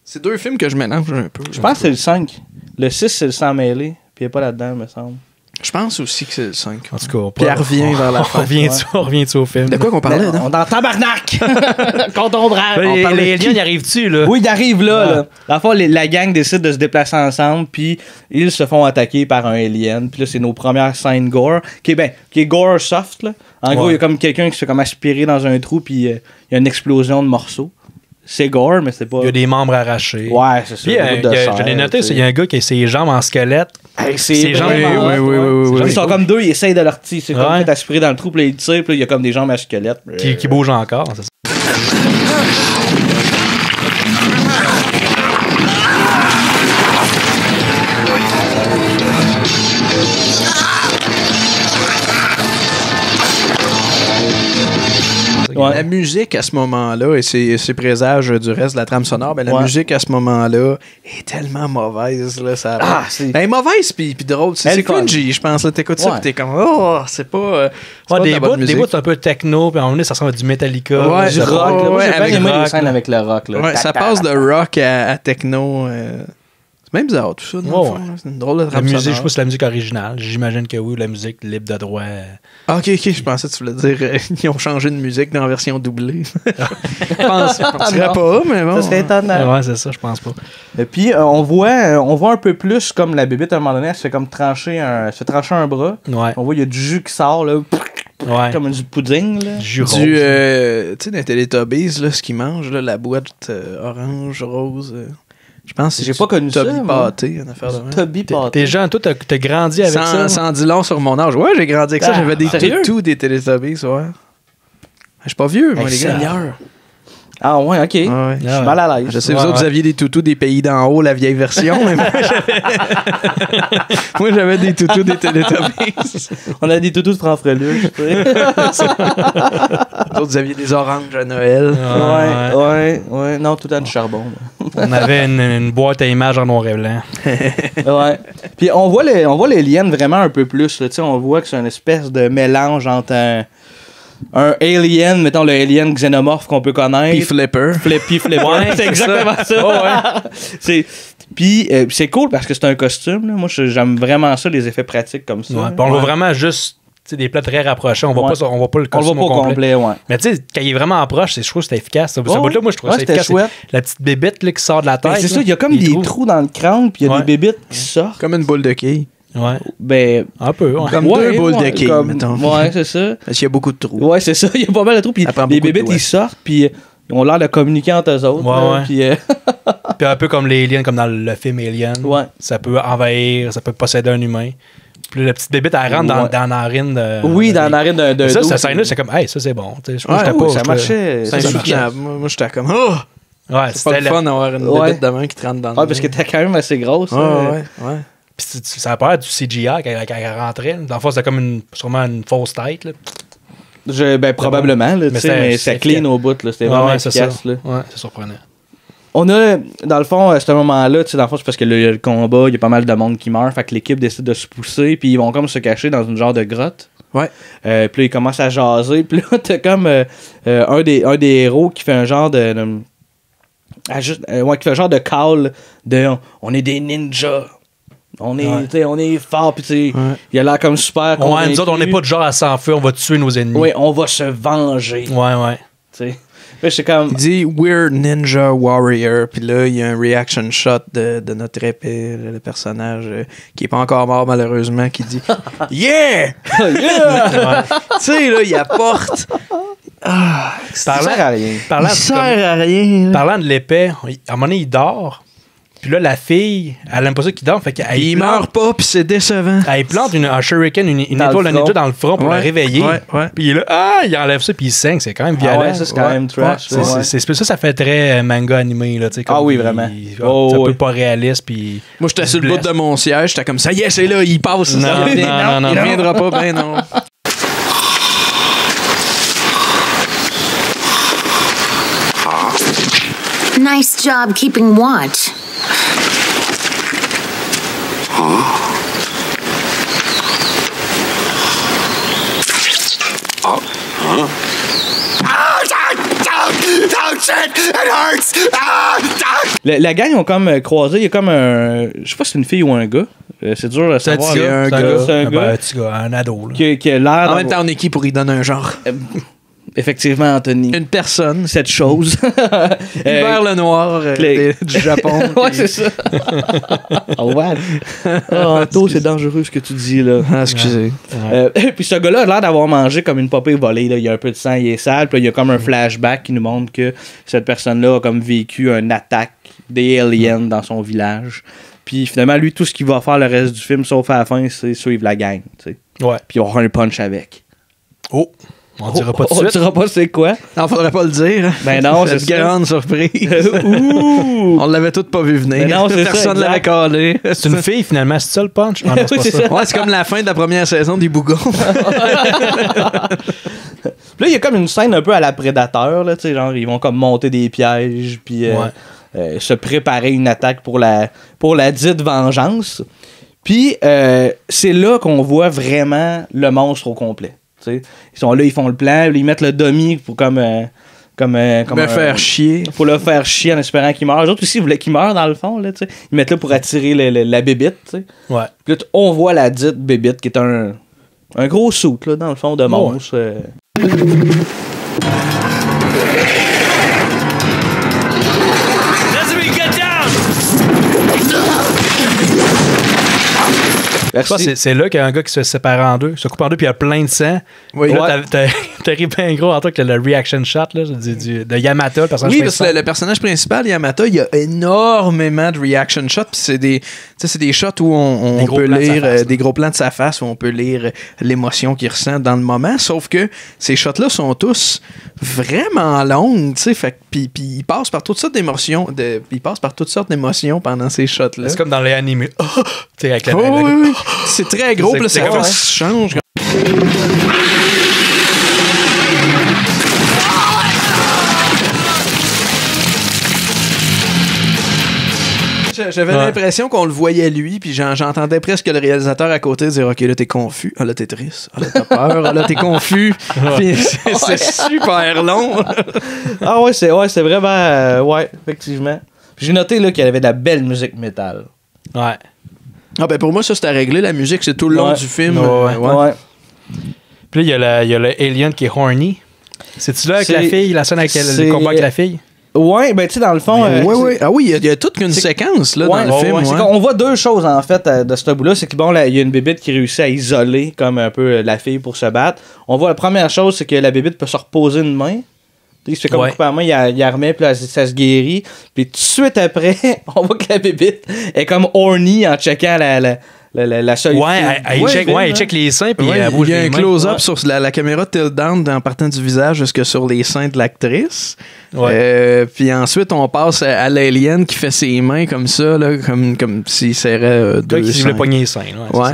C'est 2 films que je mélange un peu. Je pense que c'est le 5. Le 6, c'est le sang mêlé. Puis il n'est pas là-dedans, me semble. Je pense aussi que c'est le 5. En tout cas, puis elle revient vers la fin. On revient au film. De quoi qu'on parlait, là? On est en tabarnak! Contre Ombrage! Les aliens, ils arrivent-tu, là? Oui, ils arrivent là. Dans le fond, la gang décide de se déplacer ensemble, puis ils se font attaquer par un alien. Puis là, c'est nos premières scènes gore, qui est gore soft, là. En gros, il y a comme quelqu'un qui se fait comme aspirer dans un trou, puis il y a une explosion de morceaux. C'est gore, mais c'est pas... Il y a des membres arrachés. Ouais, c'est ça. Puis, je l'ai noté, il y a un gars qui a ses jambes en squelette. Ses jambes oui. Ils sont comme deux, ils essayent de leur tirer. C'est comme fait aspirer dans le trou, puis ils tirent, puis il y a comme des jambes à squelette. Qui bougent encore, c'est ça. Ouais. La musique à ce moment-là, et c'est présage du reste de la trame sonore, ben, la musique à ce moment-là est tellement mauvaise. Là, elle est mauvaise puis drôle. C'est cringy, je pense. T'écoutes ça puis t'es comme, oh, c'est pas. Des bouts, c'est un peu techno, puis à un moment donné, ça ressemble à du Metallica. Du rock. J'ai bien aimé les scènes là. avec le rock. Là. Ouais, ça passe de rock à techno. C'est même bizarre, tout ça. C'est une drôle de trame La musique, sonore. je sais pas si c'est la musique originale. J'imagine que oui, la musique libre de droit. Ah, ok, je pensais que tu voulais dire ils ont changé de musique dans la version doublée. Je penserais pas, mais bon. Ça serait étonnant. Ouais, c'est ça, je pense pas. Et puis, on voit un peu plus comme la bébête à un moment donné, elle se fait comme trancher un bras. Ouais. On voit, il y a du jus qui sort, là. Ouais. Comme du pudding, là. Jus rose. Tu sais, dans les Teletubbies, là, ce qu'ils mangent, là, la boîte orange, rose. Je pense que J'ai pas connu ça, Toby moi. Pâté, une affaire de même. Toby Pâté. T'es jeune, toi, t'as grandi avec ça. Sans dire long sur mon âge. Ouais, j'ai grandi avec ça. J'avais des sérieux? toutous des Teletubbies, ouais. Je suis pas vieux, moi, les gars. Seigneur. Ah ouais, ok. Ouais. Je suis mal à l'aise. Je sais, vous autres, vous aviez des toutous des pays d'en haut, la vieille version, mais moi, j'avais des toutous des Teletubbies. On a des toutous de Franfreluche, tu sais. Vous autres, vous aviez des oranges à Noël. Ouais. Non, tout dans du charbon. On avait une boîte à images en noir et blanc. Ouais. Puis on voit les liens vraiment un peu plus. Là. On voit que c'est une espèce de mélange entre un alien, mettons le alien xénomorphe qu'on peut connaître. Puis Flipper. Flipper. Ouais, c'est exactement ça. Puis c'est cool parce que c'est un costume. Là. Moi, j'aime vraiment ça, les effets pratiques comme ça. Ouais, puis on le voit vraiment juste des plats très rapprochés. On voit pas le on le costume voit pas au complet, ouais. Mais tu sais, quand il est vraiment proche, je trouve que c'était efficace. Ce bout-là, moi, je trouve ça c'était efficace. chouette. La petite bébête là, qui sort de la tête. Ben, c'est ça, il y a comme des trous dans le crâne, puis il y a des bébites qui sortent. Comme une boule de quilles. Ouais. Ben, un peu, ouais. Comme deux boules de quilles, mettons. Ouais, c'est ça. Parce qu'il y a beaucoup de trous. Ouais, c'est ça. Il y a pas mal de trous. Puis les bébites, ils sortent, puis ils ont l'air de communiquer entre eux autres. Ouais. Puis, puis un peu comme les aliens, comme dans le film Alien. Ouais. Ça peut envahir, ça peut posséder un humain. Puis la petite bébête, elle rentre dans la narine de. Oui, dans la narine d'un. Ça, cette scène-là, c'est comme, hey, ça, c'est bon. Ça marchait. C'est insoutenable. Moi, j'étais comme, oh! Ouais, c'est pas le fun d'avoir une bébête de main qui te rentre dans le. Ouais, parce que t'es quand même assez grosse. Ouais. Puis ça a pas l'air du CGI quand elle rentrait. Dans le fond, c'était comme sûrement une fausse tête. Là. Ben, probablement, là, mais ça clean au bout. C'était vraiment efficace. Là. Ouais, c'est surprenant. On a, dans le fond, à ce moment-là, dans le fond, c'est parce que le combat, il y a pas mal de monde qui meurt. Fait que l'équipe décide de se pousser, puis ils vont comme se cacher dans une genre de grotte. Ouais. Puis là, ils commencent à jaser. Puis là, t'as comme un des héros qui fait un genre de qui fait un genre de call de on est des ninjas. On est fort, puis il a l'air comme super convaincu. Ouais, nous autres, on n'est pas de genre à s'enfuir, on va tuer nos ennemis. Oui, on va se venger. Ouais. T'sais. Là, c'est comme... Il dit « We're Ninja Warrior », puis là, il y a un reaction shot de notre épée, le personnage qui est pas encore mort, malheureusement, qui dit « Yeah! » Tu sais, là, il apporte... ça sert à rien. Ça sert à rien. Parlant de l'épée, à un moment donné, il dort. Puis là, la fille, elle aime pas ça qu'il dort. Fait qu'elle il meurt pas, puis c'est décevant. Elle plante un shuriken, une étoile de ninja dans le front pour le réveiller. Ouais. Puis il est là, il enlève ça, puis il saigne. C'est quand même violent. Ouais, ça, c'est quand même trash. Ça fait très manga animé. Là, comme oui, vraiment. C'est un peu pas réaliste. Puis moi, j'étais sur le bout de mon siège. J'étais comme ça, yes, c'est là, il passe. Non, il reviendra pas, ben non. Nice job keeping watch. La gang, ils ont comme croisé. Il y a comme un. Je sais pas si c'est une fille ou un gars. C'est dur de savoir. C'est un gars. Un ado. Là. Qui a l'air. En même temps, on est qui pour y donner un genre? Effectivement, Anthony. Une personne. Cette chose. Vers le noir du Japon. Ouais, c'est ça. Oh, ouais. Anto, c'est dangereux ce que tu dis, là. Ah, excusez. Puis ce gars-là a l'air d'avoir mangé comme une popée volée. Là. Il y a un peu de sang, il est sale. Puis il y a comme un flashback qui nous montre que cette personne-là a comme vécu une attaque des aliens dans son village. Puis finalement, lui, tout ce qu'il va faire le reste du film, sauf à la fin, c'est suivre la gang. T'sais. Ouais. Puis il aura un punch avec. Oh! On dira pas tout de suite. On dira pas c'est quoi. Non, faudrait pas le dire. Ben non, c'est une grande surprise. On l'avait toutes pas vu venir. Ben non, personne ne l'avait calé. C'est une fille, finalement. C'est ça le punch? Ah, non, c'est pas ça. Ouais, c'est comme la fin de la première saison des Bougons. Puis là, il y a comme une scène un peu à la Prédateur, là, tu sais, genre, ils vont comme monter des pièges, puis se préparer une attaque pour la dite vengeance. Puis c'est là qu'on voit vraiment le monstre au complet. T'sais. Ils sont là, ils font le plan, ils mettent le dummy pour me faire chier. Pour le faire chier en espérant qu'il meure. Les autres aussi, ils voulaient qu'il meure dans le fond. Là, t'sais. Ils mettent là pour attirer la bébite. T'sais. Ouais. Puis là, on voit la dite bébite qui est un gros soute là, dans le fond de monstre. C'est là qu'il y a un gars qui se sépare en deux, se coupe en deux, puis il y a plein de sang. Oui, là, t'arrives bien gros en tant que le reaction shot là, de Yamata, le personnage oui, principal. parce que le personnage principal, Yamata, il y a énormément de reaction shots, puis c'est des shots où on peut lire des gros plans de sa face, où on peut lire l'émotion qu'il ressent dans le moment, sauf que ces shots-là sont tous vraiment longues, tu sais, puis il passe par toutes sortes d'émotions, pendant ces shots-là. C'est comme dans les animés. Avec la oui. C'est très gros, puis là, sa face change. J'avais l'impression qu'on le voyait lui, puis j'entendais presque le réalisateur à côté dire « Ok, là, t'es confus. Ah, là, t'es triste. Ah, là, t'as peur. Ah, là, t'es confus. » Puis c'est super long. Ah ouais, c'est vraiment... ouais, effectivement. J'ai noté là, qu'il y avait de la belle musique métal. Ouais. Ah ben pour moi, ça, c'était réglé. La musique, c'est tout le long du film. Ouais. Puis là, il y a le alien qui est horny. C'est-tu là avec la fille, la scène avec le combat avec la fille? Ouais, ben tu sais, dans le fond... oui. Ah oui, il y a toute une séquence là, dans le film. On voit deux choses, en fait, de ce bout-là. C'est que, bon, il y a une bébite qui réussit à isoler comme un peu la fille pour se battre. On voit la première chose, c'est que la bébite peut se reposer une main. Il se fait comme couper la main, il la remet, puis là, ça se guérit. Puis tout de suite après, on voit que la bébite est comme horny en checkant la seule il check les seins, puis il y a un close-up sur la caméra tilt down en partant du visage jusque sur les seins de l'actrice. Puis ensuite, on passe à l'alien qui fait ses mains comme ça, là, comme s'il serrait deux seins. Il voulait pogner les seins. Ouais.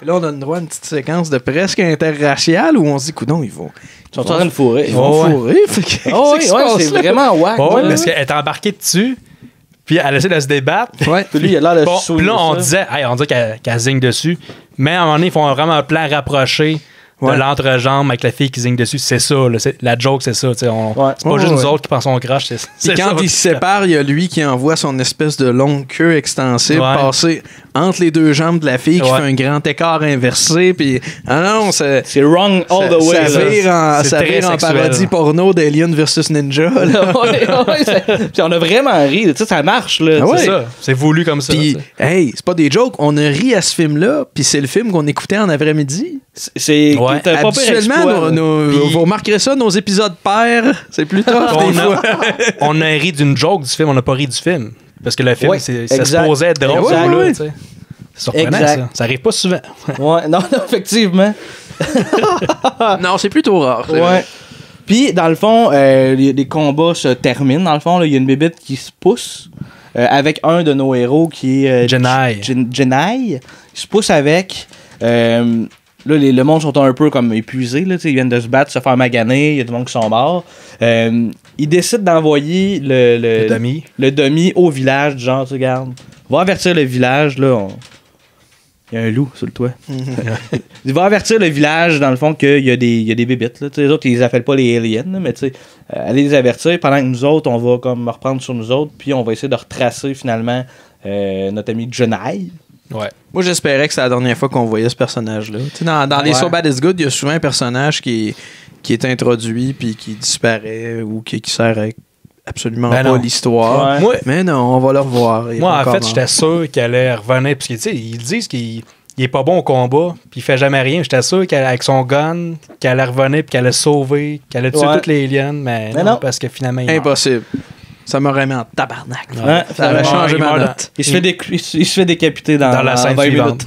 Là, on a le droit à une petite séquence de presque interraciale où on se dit, coudonc, ils sont en train de fourrer. Ils vont fourrer. C'est vraiment wack. Parce qu'elle est embarquée dessus, puis elle essaie de se débattre. Puis lui, il a l'air de puis là, on dirait qu'elle zigne dessus. Mais à un moment donné, ils font vraiment un plan rapproché de l'entrejambe avec la fille qui zigne dessus. C'est ça, là, la joke, c'est ça. C'est pas juste nous autres qui pensons au crash. Puis quand ils se séparent, il y a lui qui envoie son espèce de longue queue extensive passer entre les deux jambes de la fille qui fait un grand écart inversé. Puis, c'est wrong all the way. Ça vire en parodie porno d'Alien versus Ninja. Puis on a vraiment ri. Ça marche. Là, c'est ça. C'est voulu comme ça. Puis, hey, c'est pas des jokes. On a ri à ce film-là. Puis c'est le film qu'on écoutait en après-midi. C'est habituellement, vous remarquerez ça, nos épisodes pairs, c'est plus tough des fois. On a ri d'une joke du film, on n'a pas ri du film. Parce que le film, ça se posait être drôle. C'est surprenant, ça. Ça arrive pas souvent. Non, effectivement. Non, c'est plutôt rare. Puis, dans le fond, les combats se terminent. Dans le fond, il y a une bébite qui se pousse avec un de nos héros qui est Jenai. Il se pousse avec... Là, le monde sont un peu comme épuisés. Là, ils viennent de se battre, se faire maganer. Il y a du monde qui sont morts. Ils décident d'envoyer le dummy au village. Genre, tu regardes. On va avertir le village. Là, il y a un loup sur le toit. Il va avertir le village, dans le fond, qu'il y a des bébites. Là. Les autres, ils les appellent pas les aliens. Là, mais allez les avertir. Pendant que nous autres, on va comme reprendre sur nous autres. Puis on va essayer de retracer finalement notre ami Jenai. Ouais. Moi, j'espérais que c'était la dernière fois qu'on voyait ce personnage-là. Dans les So Bad It's Good, il y a souvent un personnage qui est introduit puis qui disparaît ou qui sert à absolument pas l'histoire. Mais non, on va le revoir. Moi, en fait, j'étais sûr qu'il allait revenir. Parce qu'ils disent qu'il est pas bon au combat puis il fait jamais rien. J'étais sûr qu'avec son gun, qu'il allait revenir puis qu'il allait sauver, qu'il allait tuer toutes les aliens. Mais non, parce que finalement, il impossible. Ça m'aurait mis en tabarnak. Ça aurait changé ma note. Il se fait décapiter dans la scène suivante.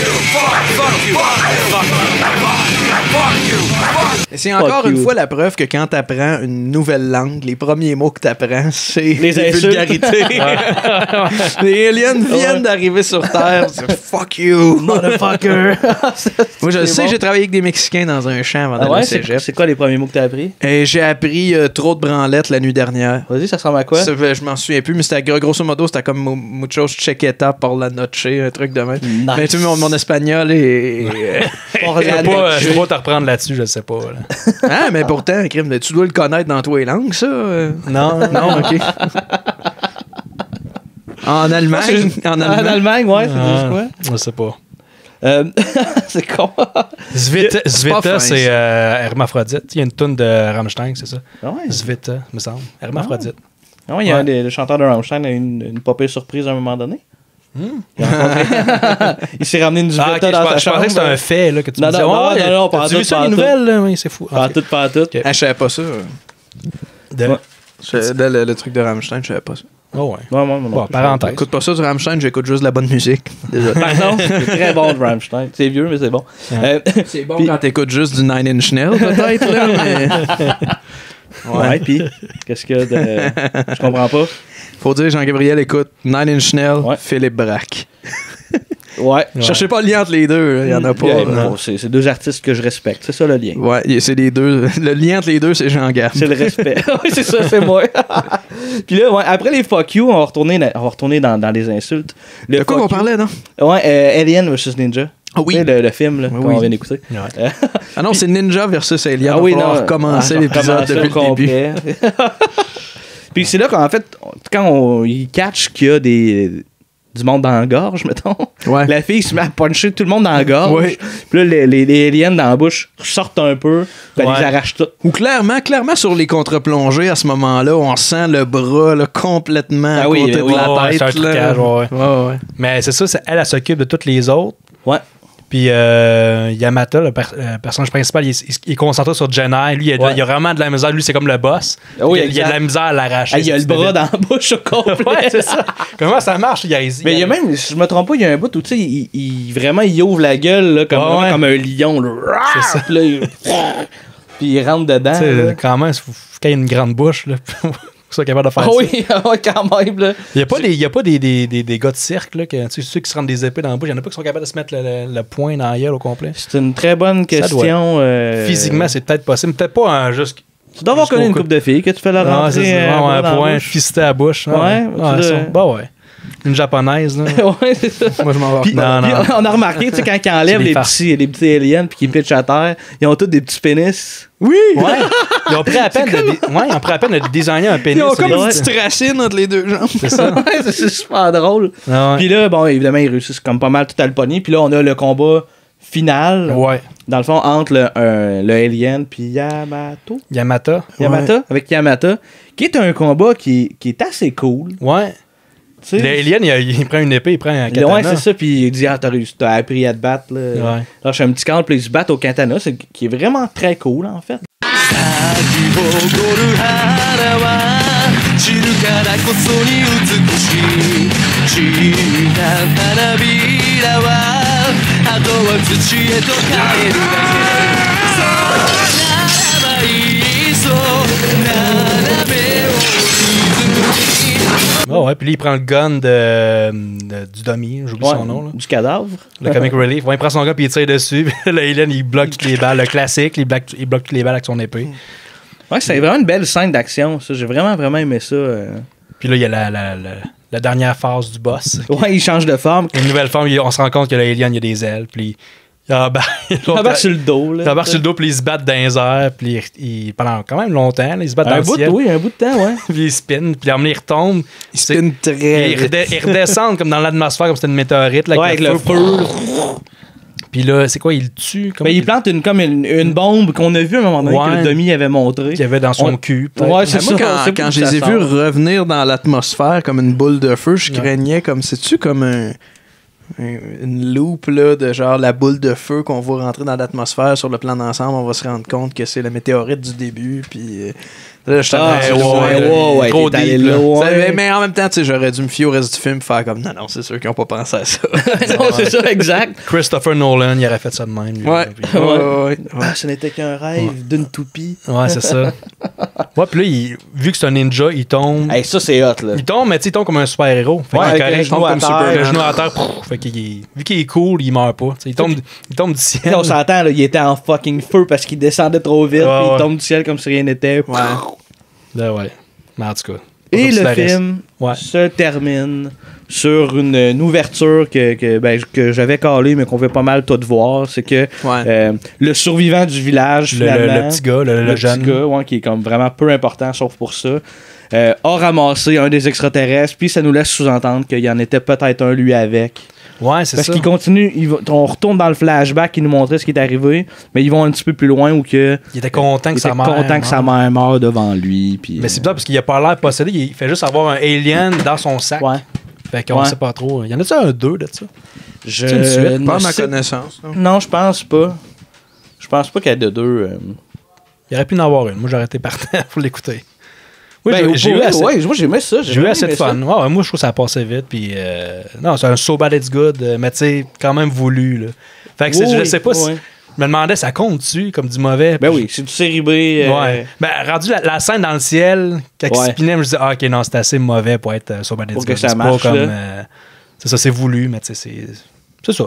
Et c'est encore une fois la preuve que quand t'apprends une nouvelle langue, les premiers mots que t'apprends, c'est les vulgarités. Les aliens viennent d'arriver sur Terre. C'est fuck you, motherfucker. Moi, je sais, j'ai travaillé avec des Mexicains dans un champ avant d'aller au cégep. C'est quoi les premiers mots que t'as appris? J'ai appris trop de branlettes la nuit dernière. Vas-y, ça ressemble à quoi? Je m'en souviens plus, mais c'était grosso modo, c'était comme muchos chequeta por la noche, un truc de même. Nice. Mais tu sais, mon espagnol est... Je vais pas te reprendre là-dessus, je sais pas. Là. Ah, mais pourtant, crime, tu dois le connaître dans tous les langues, ça. Non, ok. En Allemagne. En Allemagne, ouais, c'est juste quoi? Je sais pas. C'est con. Zveta, c'est hermaphrodite. Il y a une toune de Rammstein, c'est ça? Ah ouais. Zveta, me semble. Hermaphrodite. Ah ouais, il y a un des chanteurs de Rammstein a eu une popée surprise à un moment donné. Il s'est ramené une Zveta dans sa chambre. Je pensais que c'était un fait là, que tu me disais. Non, pas tu as vu ça, les nouvelles? Là? Oui, c'est fou. Pas tout. Okay. Je savais pas ça. Le truc de Rammstein, je savais pas ça. Oh ouais. Bon, parenthèse. J'écoute pas ça du Rammstein, j'écoute juste de la bonne musique. Non, c'est très bon de Rammstein. C'est vieux, mais c'est bon. C'est bon quand t'écoutes juste du Nine Inch Nails, peut-être. Là, mais... Ouais, pis qu'est-ce qu'il y a de... Je comprends pas. Faut dire, Jean-Gabriel écoute Nine Inch Nails, Philippe Braque. Ouais. Cherchez pas le lien entre les deux, il y en a pas. C'est deux artistes que je respecte, c'est ça le lien. Ouais, c'est les deux. Le lien entre les deux, c'est Jean-Gab. C'est le respect. Oui, c'est ça, c'est moi. Puis là, ouais, après les fuck you, on va retourner dans les insultes. De quoi on parlait, non? Ouais, Alien vs Ninja. Ah oui. Le film là, qu'on vient d'écouter. Ouais. Ah non, c'est Ninja versus Alien. Ah oui, on va recommencer l'épisode depuis le début. Puis c'est là qu'en fait, quand il catch qu'il y a du monde dans la gorge, mettons. Ouais. La fille se met à puncher tout le monde dans la gorge. Ouais. Puis là, les aliens dans la bouche sortent un peu, puis ils les arrachent tout. Ou clairement sur les contre-plongées, à ce moment-là, on sent le bras là, complètement à côté de la tête. C'est un trucage, ouais. Mais c'est ça, elle s'occupe de toutes les autres. Ouais. Puis Yamata, le personnage principal, il est concentré sur Jenai. Lui, il y a vraiment de la misère. Lui, c'est comme le boss. Oui, il y a de la misère à l'arracher. Il y a le bras dans la bouche au complet. Ouais, c'est ça. Comment ça marche? Mais il y a même, si je me trompe pas, il y a un bout où tu sais, il ouvre la guelle là, comme un lion. Là. C'est ça. Puis il rentre dedans. Quand même, il faut qu'il y ait une grande bouche. Là. Ça capable de faire ça. Oui, quand même. Là. Il n'y a pas des gars de cirque, là, ceux qui se rendent des épées dans la bouche. Il n'y en a pas qui sont capables de se mettre le poing dans la gueule au complet. C'est une très bonne question. Physiquement, c'est peut-être possible. Peut-être pas juste. Tu dois avoir connu une couple de filles que tu fais la rentrer. Un point fisté à la bouche. Ouais. Ouais. Une japonaise, là. Ouais, c'est ça. Moi, je m'en vais. Puis, on a remarqué, tu sais, quand ils enlèvent les petits aliens puis qu'ils pitchent à terre, ils ont tous des petits pénis. Oui! Ouais. Ils ont pris à peine de designer un pénis. Ils ont comme une petite racine entre les deux jambes. C'est ça. Ouais, c'est super drôle. Ah ouais. Puis là, bon, évidemment, ils réussissent comme pas mal tout à le pogner. Puis là, on a le combat final. Ouais. Dans le fond, entre le alien puis Yamata, avec Yamata, qui est un combat qui est assez cool. Ouais. L'alien, il prend une épée, il prend un katana. Ouais, c'est ça, puis il dit t'as appris à te battre. Là. Ouais. Là, je fais un petit camp, puis ils se battent au katana, qui est vraiment très cool, en fait. Oh ouais, puis lui, il prend le gun du dummy, j'oublie son nom. Là. Du cadavre. Le comic relief. Ouais, il prend son gun puis il tire dessus. L'alien, il bloque toutes les balles. Le classique, il bloque toutes les balles avec son épée. Ouais, c'est vraiment une belle scène d'action, ça. J'ai vraiment aimé ça. Puis là, il y a la dernière phase du boss. Ouais, il change de forme. Une nouvelle forme, on se rend compte que l'alien, il a des ailes. Puis il embarque sur le dos. Il embarque sur le dos, puis ils se battent dans les airs. Puis pendant quand même longtemps, là, ils se battent dans le ciel. Oui, un bout de temps, ouais. Puis ils spinent, puis ils retombent. Ils spinent très vite. Ils redescendent comme dans l'atmosphère, comme c'était une météorite. Là, avec le feu. Puis là, c'est quoi, il le tue? Ben, il plante une bombe qu'on a vu à un moment donné que le Demi avait montré. Qu'il y avait dans son cul. Ouais, c'est ça. Quand je les ai vus revenir dans l'atmosphère comme une boule de feu, je craignais comme, sais-tu, comme une loupe là, de genre la boule de feu qu'on voit rentrer dans l'atmosphère sur le plan d'ensemble, on va se rendre compte que c'est le météorite du début, puis Là, je trop deep, là. Ouais. Mais en même temps, j'aurais dû me fier au reste du film et faire comme non, c'est sûr qu'ils n'ont pas pensé à ça. Non, c'est ça, exact. Christopher Nolan, il aurait fait ça de même. Lui, ouais. Ah, ce n'était qu'un rêve d'une toupie. Ouais, c'est ça. Ouais, puis là, vu que c'est un ninja, il tombe. Hey, ça, c'est hot, là. Il tombe, mais tu sais, il tombe comme un super-héros. Fait Ouais, qu'il est avec correct, le genou à terre. Fait qu'il vu qu'il est cool, il meurt pas. Il tombe du ciel. On s'entend, là, il était en fucking feu parce qu'il descendait trop vite, puis il tombe du ciel comme si rien n'était. Ouais. Ben ouais. Mais en tout cas. Et le film se termine sur une ouverture que j'avais calée, mais qu'on veut pas mal tout voir. C'est que le survivant du village, finalement, le petit gars, le jeune. Petit gars, qui est comme vraiment peu important, sauf pour ça, a ramassé un des extraterrestres, puis ça nous laisse sous-entendre qu'il y en était peut-être un lui avec. Ouais, c'est ça. Parce qu'il continue, on retourne dans le flashback qui nous montrait ce qui est arrivé, mais ils vont un petit peu plus loin où que il était content que sa mère meure devant lui. Puis, mais c'est bizarre parce qu'il a pas l'air possédé, il fait juste avoir un alien dans son sac. Ouais. Fait qu'on sait pas trop. Y en a-tu un 2 de ça? Pas à ma connaissance. Non, je pense pas. Je pense pas qu'il y ait de 2. Il aurait pu en avoir une. Moi, j'aurais été partant pour l'écouter. Oui, j'ai eu assez. Ouais, moi j'aimais ça. J'ai eu assez de fun. Ouais, moi je trouve que ça a passé vite. Puis non, c'est un So Bad It's Good, mais tu sais, quand même voulu. Là. Fait que je sais pas si. Je me demandais, ça compte-tu comme du mauvais? Ben oui, c'est du série B. Ouais. Ben, rendu la scène dans le ciel, quand il spinait, je me disais, ah, ok, non, c'est assez mauvais pour être So Bad It's Good. Que ça marche. Pas comme, c'est ça, c'est voulu, mais tu sais, c'est ça.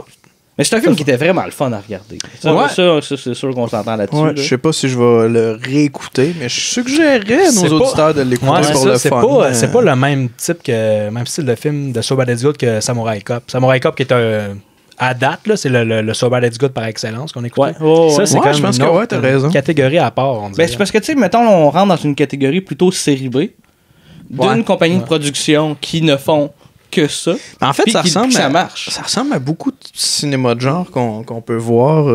Mais c'est un film qui était vraiment le fun à regarder. Ça, c'est sûr qu'on s'entend là-dessus. Ouais, je sais pas si je vais le réécouter, mais je suggérerais à nos auditeurs de l'écouter pour le fun. C'est pas le même style de film de So Bad It's Good que Samurai Cop. Samurai Cop qui est à date, là, c'est le So Bad It's Good par excellence qu'on écoute. Ça, c'est quand même je pense que t'as raison. Catégorie à part, on dirait. Ben, c'est parce que, tu sais, mettons, on rentre dans une catégorie plutôt série B d'une compagnie de production qui ne font que ça. En fait, ça marche. Ça ressemble à beaucoup de cinéma de genre qu'on peut voir.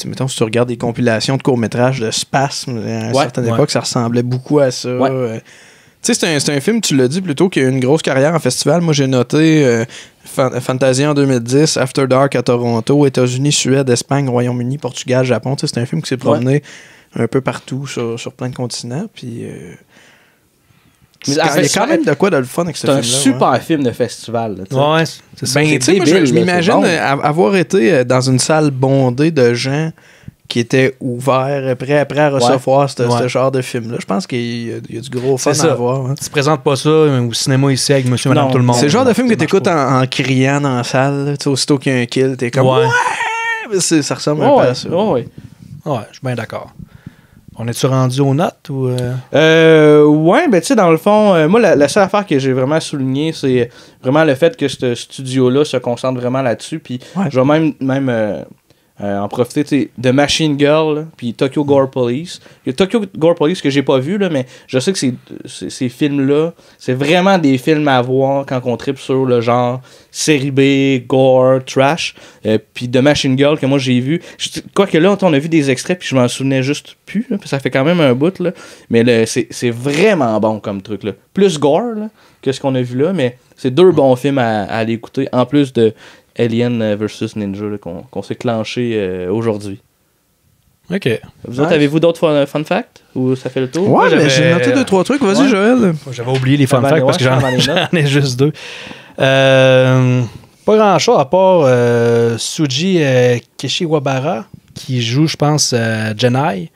Mettons, si tu regardes des compilations de courts-métrages de Spasme, à une certaine époque, ça ressemblait beaucoup à ça. Tu sais, c'est un film, tu l'as dit, plutôt qu'il y a une grosse carrière en festival. Moi, j'ai noté Fantasia en 2010, After Dark à Toronto, États-Unis, Suède, Espagne, Royaume-Uni, Portugal, Japon. Tu sais, c'est un film qui s'est promené un peu partout sur plein de continents. Puis... il y a quand même de quoi de le fun avec ce film-là. C'est un super film de festival. Ouais, c'est ça. Ben, je m'imagine avoir été dans une salle bondée de gens qui étaient ouverts, prêts à recevoir ce genre de film-là. Je pense qu'il y a du gros fun à voir. Tu présentes pas ça au cinéma ici avec monsieur, madame, tout le monde. C'est le genre de film que tu écoutes en criant dans la salle. Aussitôt qu'il y a un kill, t'es comme ouais! Ça ressemble un peu à ça. Ouais, je suis bien d'accord. On est-tu rendu aux notes ou ouais, ben tu sais, dans le fond, moi, la seule affaire que j'ai vraiment soulignée, c'est vraiment le fait que ce studio-là se concentre vraiment là-dessus. Puis je vais même en profiter de Machine Girl, puis Tokyo Gore Police. Il y a Tokyo Gore Police que j'ai pas vu, là, mais je sais que ces films-là, c'est vraiment des films à voir quand on tripe sur le genre série B, gore, trash. Puis de Machine Girl que moi j'ai vu. Quoique là, on a vu des extraits, puis je m'en souvenais juste plus. Là, puis ça fait quand même un bout. Là. Mais c'est vraiment bon comme truc. Là. Plus gore là, que ce qu'on a vu là, mais c'est 2 bons films à aller écouter, en plus de Alien vs Ninja là, qu'on s'est clenché aujourd'hui. OK. Vous autres, avez-vous d'autres fun facts? Ou ça fait le tour? Ouais, mais j'ai noté 2-3 trucs. Vas-y, Joël. J'avais oublié les fun facts parce que j'en ai juste 2. Pas grand-chose à part Suji Kishiwabara, qui joue, je pense, Genai,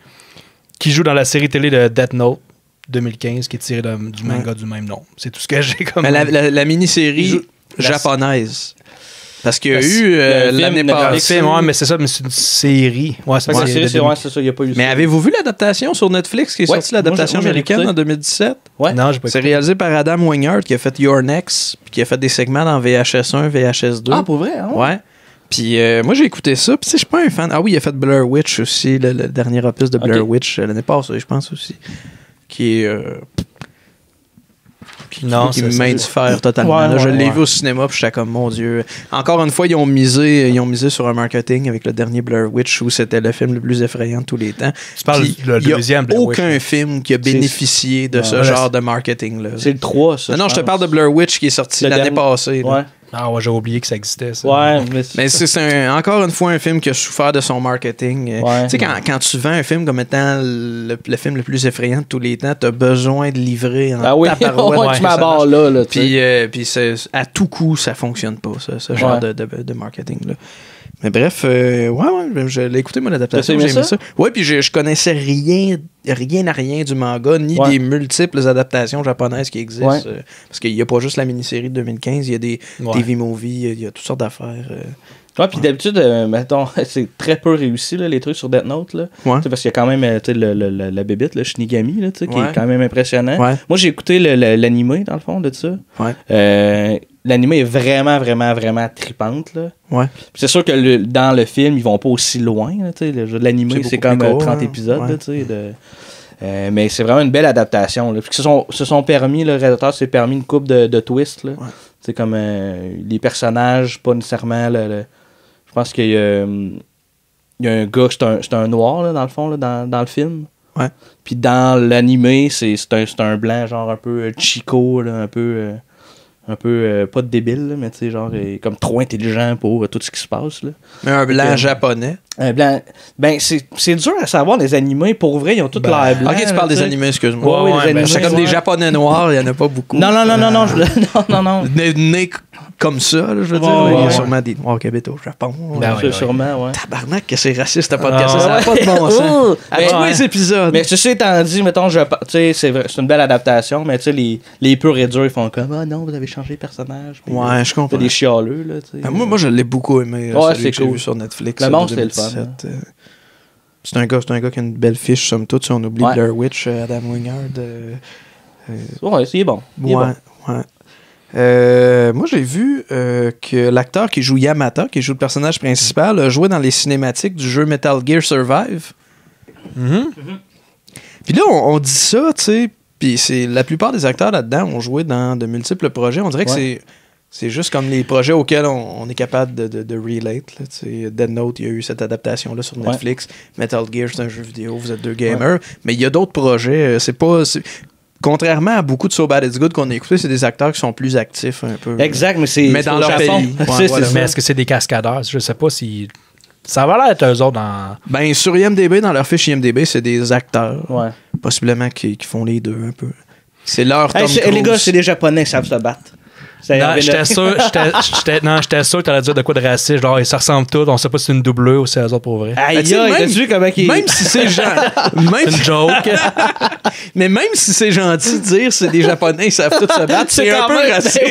qui joue dans la série télé de Death Note 2015, qui est tirée du manga du même nom. C'est tout ce que j'ai comme... La mini-série japonaise. Parce qu'il y a eu l'année passée. Ouais, mais c'est ça, mais c'est une série. Ouais, c'est c'est ça, il n'y a pas eu ça. Mais avez-vous vu l'adaptation sur Netflix qui est sortie, l'adaptation américaine en 2017? Ouais. Non, j'ai pas écouté. C'est réalisé par Adam Wingard qui a fait Your Next, puis qui a fait des segments dans VHS 1, VHS 2. Ah, pour vrai? Hein? Ouais. Puis moi, j'ai écouté ça, puis je suis pas un fan. Ah oui, il a fait Blair Witch aussi, le dernier opus de Blair Witch l'année passée, je pense aussi. Qui est... qui m'indiffère totalement. Là, je l'ai vu au cinéma, puis j'étais comme, mon Dieu. Encore une fois, ils ont misé sur un marketing avec le dernier Blair Witch, où c'était le film le plus effrayant de tous les temps. Tu parles du deuxième Blair Witch. Il n'y a aucun film qui a bénéficié de ce genre de marketing-là. C'est le 3, ça. Non, je te parle de Blair Witch qui est sorti l'année passée. Ouais. Ah ouais, j'ai oublié que ça existait, ça. Ouais, mais c'est encore une fois un film qui a souffert de son marketing. Ouais. Tu sais, quand tu vends un film comme étant le film le plus effrayant de tous les temps, t'as besoin de livrer en tabarouette. Tu m'abarres là. Puis à tout coup, ça fonctionne pas, ce genre de marketing-là. Mais bref, je l'ai écouté, mon adaptation. J'ai aimé ça. Ouais, puis je connaissais rien du manga, ni des multiples adaptations japonaises qui existent. Parce qu'il n'y a pas juste la mini-série de 2015, il y a des TV movies, il y a toutes sortes d'affaires. Ouais, puis d'habitude, mettons, c'est très peu réussi, là, les trucs sur Death Note. Là. Ouais. Parce qu'il y a quand même la bébite, le Shinigami, là, qui est quand même impressionnant. Ouais. Moi, j'ai écouté l'animé, dans le fond, de ça. Ouais. L'animé est vraiment, vraiment, vraiment tripante. Là. Ouais. Puis c'est sûr que dans le film, ils vont pas aussi loin. L'animé, c'est comme 30 épisodes. Ouais. Là, mais c'est vraiment une belle adaptation. Là. Puis se sont permis, le réalisateur s'est permis une coupe de twists. Là. Ouais. C'est comme les personnages, pas nécessairement. Je pense qu'il y a un gars, c'est un noir, là, dans le fond, là, dans le film. Ouais. Puis dans l'animé, c'est un blanc, genre un peu chico, là, un peu pas de débile, là, mais tu sais, genre comme trop intelligent pour tout ce qui se passe. Là. Mais un blanc japonais. Un blanc. Ben, c'est dur à savoir, les animés. Pour vrai, ils ont tous l'air blanc. Ok, tu parles des animés, excuse-moi. Ouais, les animés, c'est comme des japonais noirs, il n'y en a pas beaucoup. Non. Non. Nés comme ça, là, je veux dire. Il y a sûrement des noirs qui habitent au Japon. Sûrement, ouais. Tabarnak, que c'est raciste, t'as pas de casser, ça n'a pas de bon sens. À tous les épisodes. Mais ceci étant dit, mettons, tu sais, c'est une belle adaptation, mais tu sais, les purs et durs, ils font comme, ah non, vous avez changé de personnage. Ouais, je comprends. Des chialeux, là, tu sais. Moi, je l'ai beaucoup aimé. Ouais, c'est cool. Vu sur Netflix. Le monstre, c'est le fun. C'est un gars qui a une belle fiche, somme toute. Si on oublie Blair Witch, Adam Wingard. Ouais, c'est bon. Moi, j'ai vu que l'acteur qui joue Yamata, qui joue le personnage principal, a joué dans les cinématiques du jeu Metal Gear Survive. Puis là, on dit ça, tu sais, puis la plupart des acteurs là-dedans ont joué dans de multiples projets. On dirait que c'est juste comme les projets auxquels on est capable de relate. Là, Dead Note, il y a eu cette adaptation-là sur Netflix. Metal Gear, c'est un jeu vidéo, vous êtes deux gamers. Mais il y a d'autres projets. Contrairement à beaucoup de So Bad It's Good qu'on a écouté, c'est des acteurs qui sont plus actifs un peu. Exact, mais dans leur pays. Mais est-ce que c'est des cascadeurs? Je sais pas si... Ça va l'air d'être eux autres dans... Ben, sur IMDb, dans leur fiche IMDb, c'est des acteurs. Ouais. Possiblement qui font les deux un peu. C'est leur Tom Cruise. Les gars, c'est des Japonais qui savent se battre. Non, j'étais sûr que t'allais dire de quoi de raciste. Genre, ils se ressemblent tous. On sait pas si c'est une doublure ou si c'est eux autres pour vrai. Aïe, t'as vu comment ils... Même si c'est une joke. Mais même si c'est gentil de dire c'est des Japonais, ils savent tous se battre, c'est un peu raciste.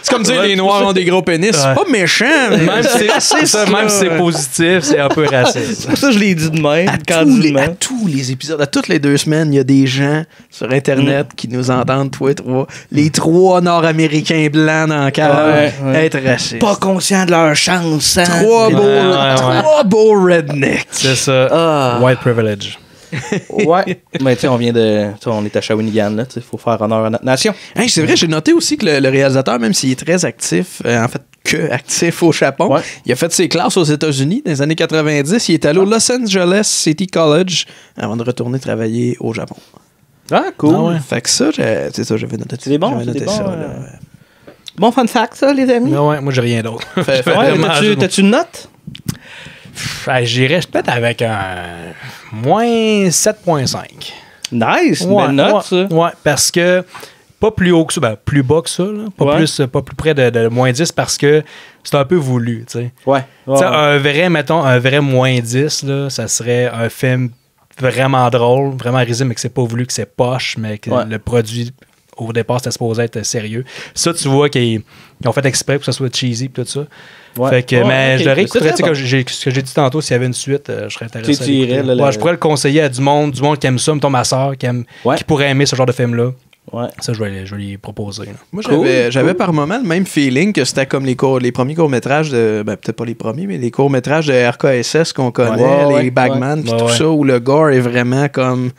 C'est comme dire les Noirs ont des gros pénis. C'est pas méchant. Même si c'est positif, c'est un peu raciste. C'est pour ça que je l'ai dit de même. À tous les épisodes, à toutes les 2 semaines, il y a des gens sur Internet qui nous entendent, toi et toi, les 3 Nord-Américains blancs dans le cœur, être racistes. Pas conscients de leur chance. Hein? 3 beaux rednecks. C'est ça. White privilege. Ouais. Mais tu sais, on est à Shawinigan, là. Il faut faire honneur à notre nation. Hey, c'est vrai, j'ai noté aussi que le réalisateur, même s'il est très actif, en fait, actif au Japon, il a fait ses classes aux États-Unis dans les années 90. Il est allé au Los Angeles City College avant de retourner travailler au Japon. Ah, cool. Fait que ça, j'avais noté ça. C'est bon, bon fun fact, ça, les amis. Ouais, moi, j'ai rien d'autre. T'as-tu une note? J'irais peut-être avec un moins 7.5. Nice, une belle note, ça. Ouais, parce que pas plus haut que ça, plus bas que ça, là, pas plus près de moins 10 parce que c'est un peu voulu, tu sais. Ouais. Un vrai moins 10, là, ça serait un film vraiment drôle, vraiment risible, mais que c'est pas voulu, que c'est poche, mais que le produit au départ c'était supposé être sérieux. Ça, tu vois qu'ils ont fait exprès pour que ça soit cheesy et tout ça. Ouais. Fait que, mais je le réécouterais, ce que j'ai dit tantôt, s'il y avait une suite, je serais intéressé. Je pourrais le conseiller à du monde qui aime ça, mettons ma soeur, qui pourrait aimer ce genre de film-là. Ouais. Ça, je vais lui proposer. Là. Moi, j'avais par moment le même feeling que c'était comme les premiers courts-métrages de... Ben, peut-être pas les premiers, mais les courts-métrages de RKSS qu'on connaît, les Bagman, tout ça, où le gore est vraiment comme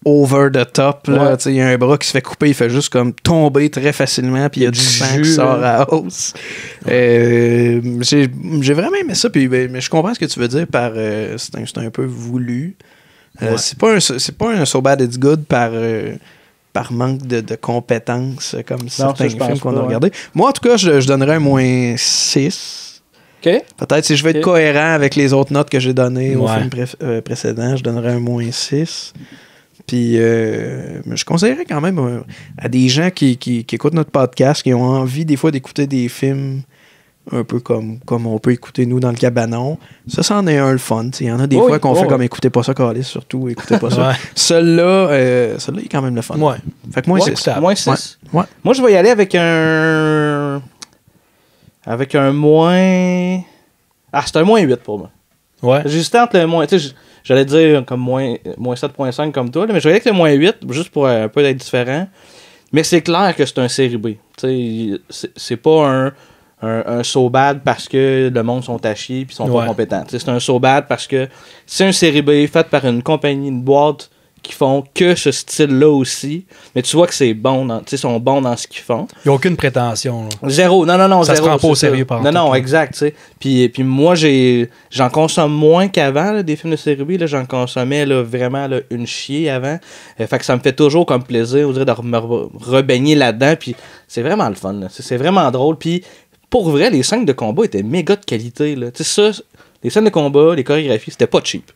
over the top. Il y a un bras qui se fait couper, il fait juste comme tomber très facilement, puis il y a du sang qui sort à la hausse. J'ai vraiment aimé ça, puis, mais je comprends ce que tu veux dire par... c'est un peu voulu. C'est pas un So Bad It's Good par... par manque de compétences comme certains je pense films qu'on pas, a regardés. Moi, en tout cas, je donnerais un moins 6. OK. Peut-être si je veux être cohérent avec les autres notes que j'ai données au Ouais. film précédent, je donnerais un moins 6. Puis je conseillerais quand même à des gens qui écoutent notre podcast, qui ont envie des fois d'écouter des films un peu comme on peut écouter nous dans le cabanon. Ça, c'en est un le fun. Il y en a des fois qu'on fait comme écoutez pas ça, Calis, surtout, écoutez pas ça. Ouais. Celui-là est quand même le fun. Ouais. Fait que moins 6. écoutable. Moins 6. Ouais. Moi, je vais y aller avec un. Avec un moins. Ah, c'est un moins 8 pour moi. Ouais. J'hésitais entre le moins. Tu sais, j'allais dire comme moins 7.5 comme toi, là, mais je vais y aller avec le moins 8, juste pour un peu être différent. Mais c'est clair que c'est un série B. Tu sais, c'est pas un so bad parce que le monde sont à chier et sont pas compétents. Tu sais, c'est un so bad parce que c'est un série B fait par une compagnie, une boîte qui font que ce style-là aussi. Mais tu vois que c'est bon, ils sont bons dans ce qu'ils font. Il n'y a aucune prétention. Là. Zéro. Non, ça zéro. Se prend pas au sérieux par Non, non, exact. Tu sais. Puis moi, j'en consomme moins qu'avant, là, des films de série B. Là, j'en consommais là, vraiment là, une chier avant. Fait que ça me fait toujours comme plaisir, on dirait, de me rebaigner là-dedans. Puis c'est vraiment le fun. Là. C'est vraiment drôle. Puis pour vrai, les scènes de combat étaient méga de qualité. Là. Tu sais, ça, les scènes de combat, les chorégraphies, c'était pas cheap.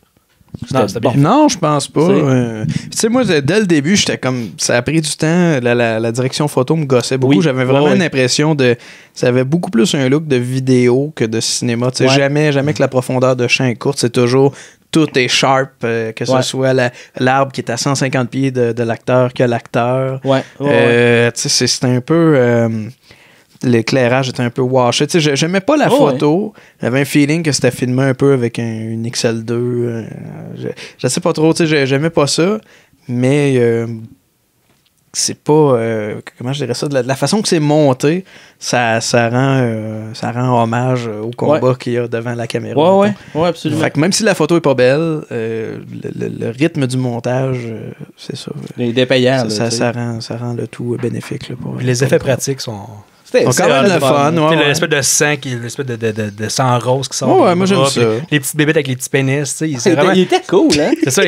Non, bon. Non, je pense pas. Tu sais, moi, dès le début, j'étais comme. Ça a pris du temps. La direction photo me gossait beaucoup. J'avais vraiment l'impression de. Ça avait beaucoup plus un look de vidéo que de cinéma. Tu sais, jamais que la profondeur de champ est courte. C'est toujours. Tout est sharp, que ce soit l'arbre qui est à 150 pieds de l'acteur que l'acteur. Tu sais, c'est un peu. L'éclairage était un peu washé. Tu sais, j'aimais pas la photo. J'avais un feeling que c'était filmé un peu avec une XL2. Je sais pas trop. Tu sais, j'aimais pas ça. Mais c'est pas... comment je dirais ça? De la façon que c'est monté, ça rend hommage au combat qu'il y a devant la caméra. Ouais, absolument. Fait que même si la photo est pas belle, le rythme du montage, c'est ça. Il est dépayant. Ça rend le tout bénéfique. Là, pour les effets pratiques sont... C'est quand même le fun. L'espèce de sang, l'espèce de sang rose qui sort. Ouais, moi j'aime ça. Les petites bébites avec les petits pénis. Il était cool, hein? C'est ça,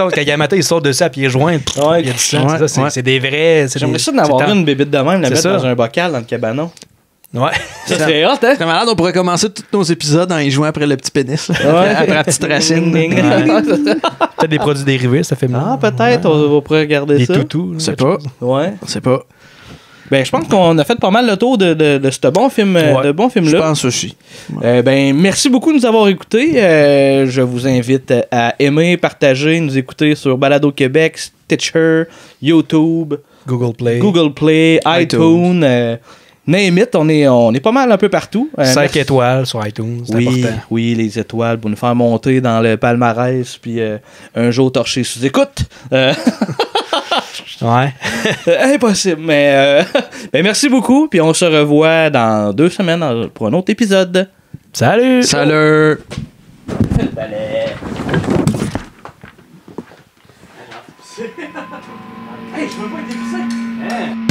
quand il y a un matin, il sort de ça à pieds joints. Il y a du sang. C'est des vrais. J'aimerais ça d'en avoir une bébite de même, la mettre dans un bocal dans le cabanon. Ouais. Ça serait hot, hein? C'est malade, on pourrait commencer tous nos épisodes en y jouant après le petit pénis. Après la petite racine. Peut-être des produits dérivés, ça fait mal. Ah, peut-être, on pourrait regarder ça. Des toutous. On sait pas. Ouais. On sait pas. Ben, je pense qu'on a fait pas mal le tour de ce bon film, de bon film-là. Je pense aussi. Ben, merci beaucoup de nous avoir écoutés. Je vous invite à aimer, partager, nous écouter sur Balado Québec, Stitcher, YouTube, Google Play, iTunes. Name it, on est pas mal un peu partout. 5 étoiles sur iTunes, c'est important. Oui, les étoiles pour nous faire monter dans le palmarès, puis un jour torcher sous écoute. Ouais. Impossible, mais merci beaucoup, puis on se revoit dans 2 semaines pour un autre épisode. Salut! Salut! Hey, je veux pas être épicé!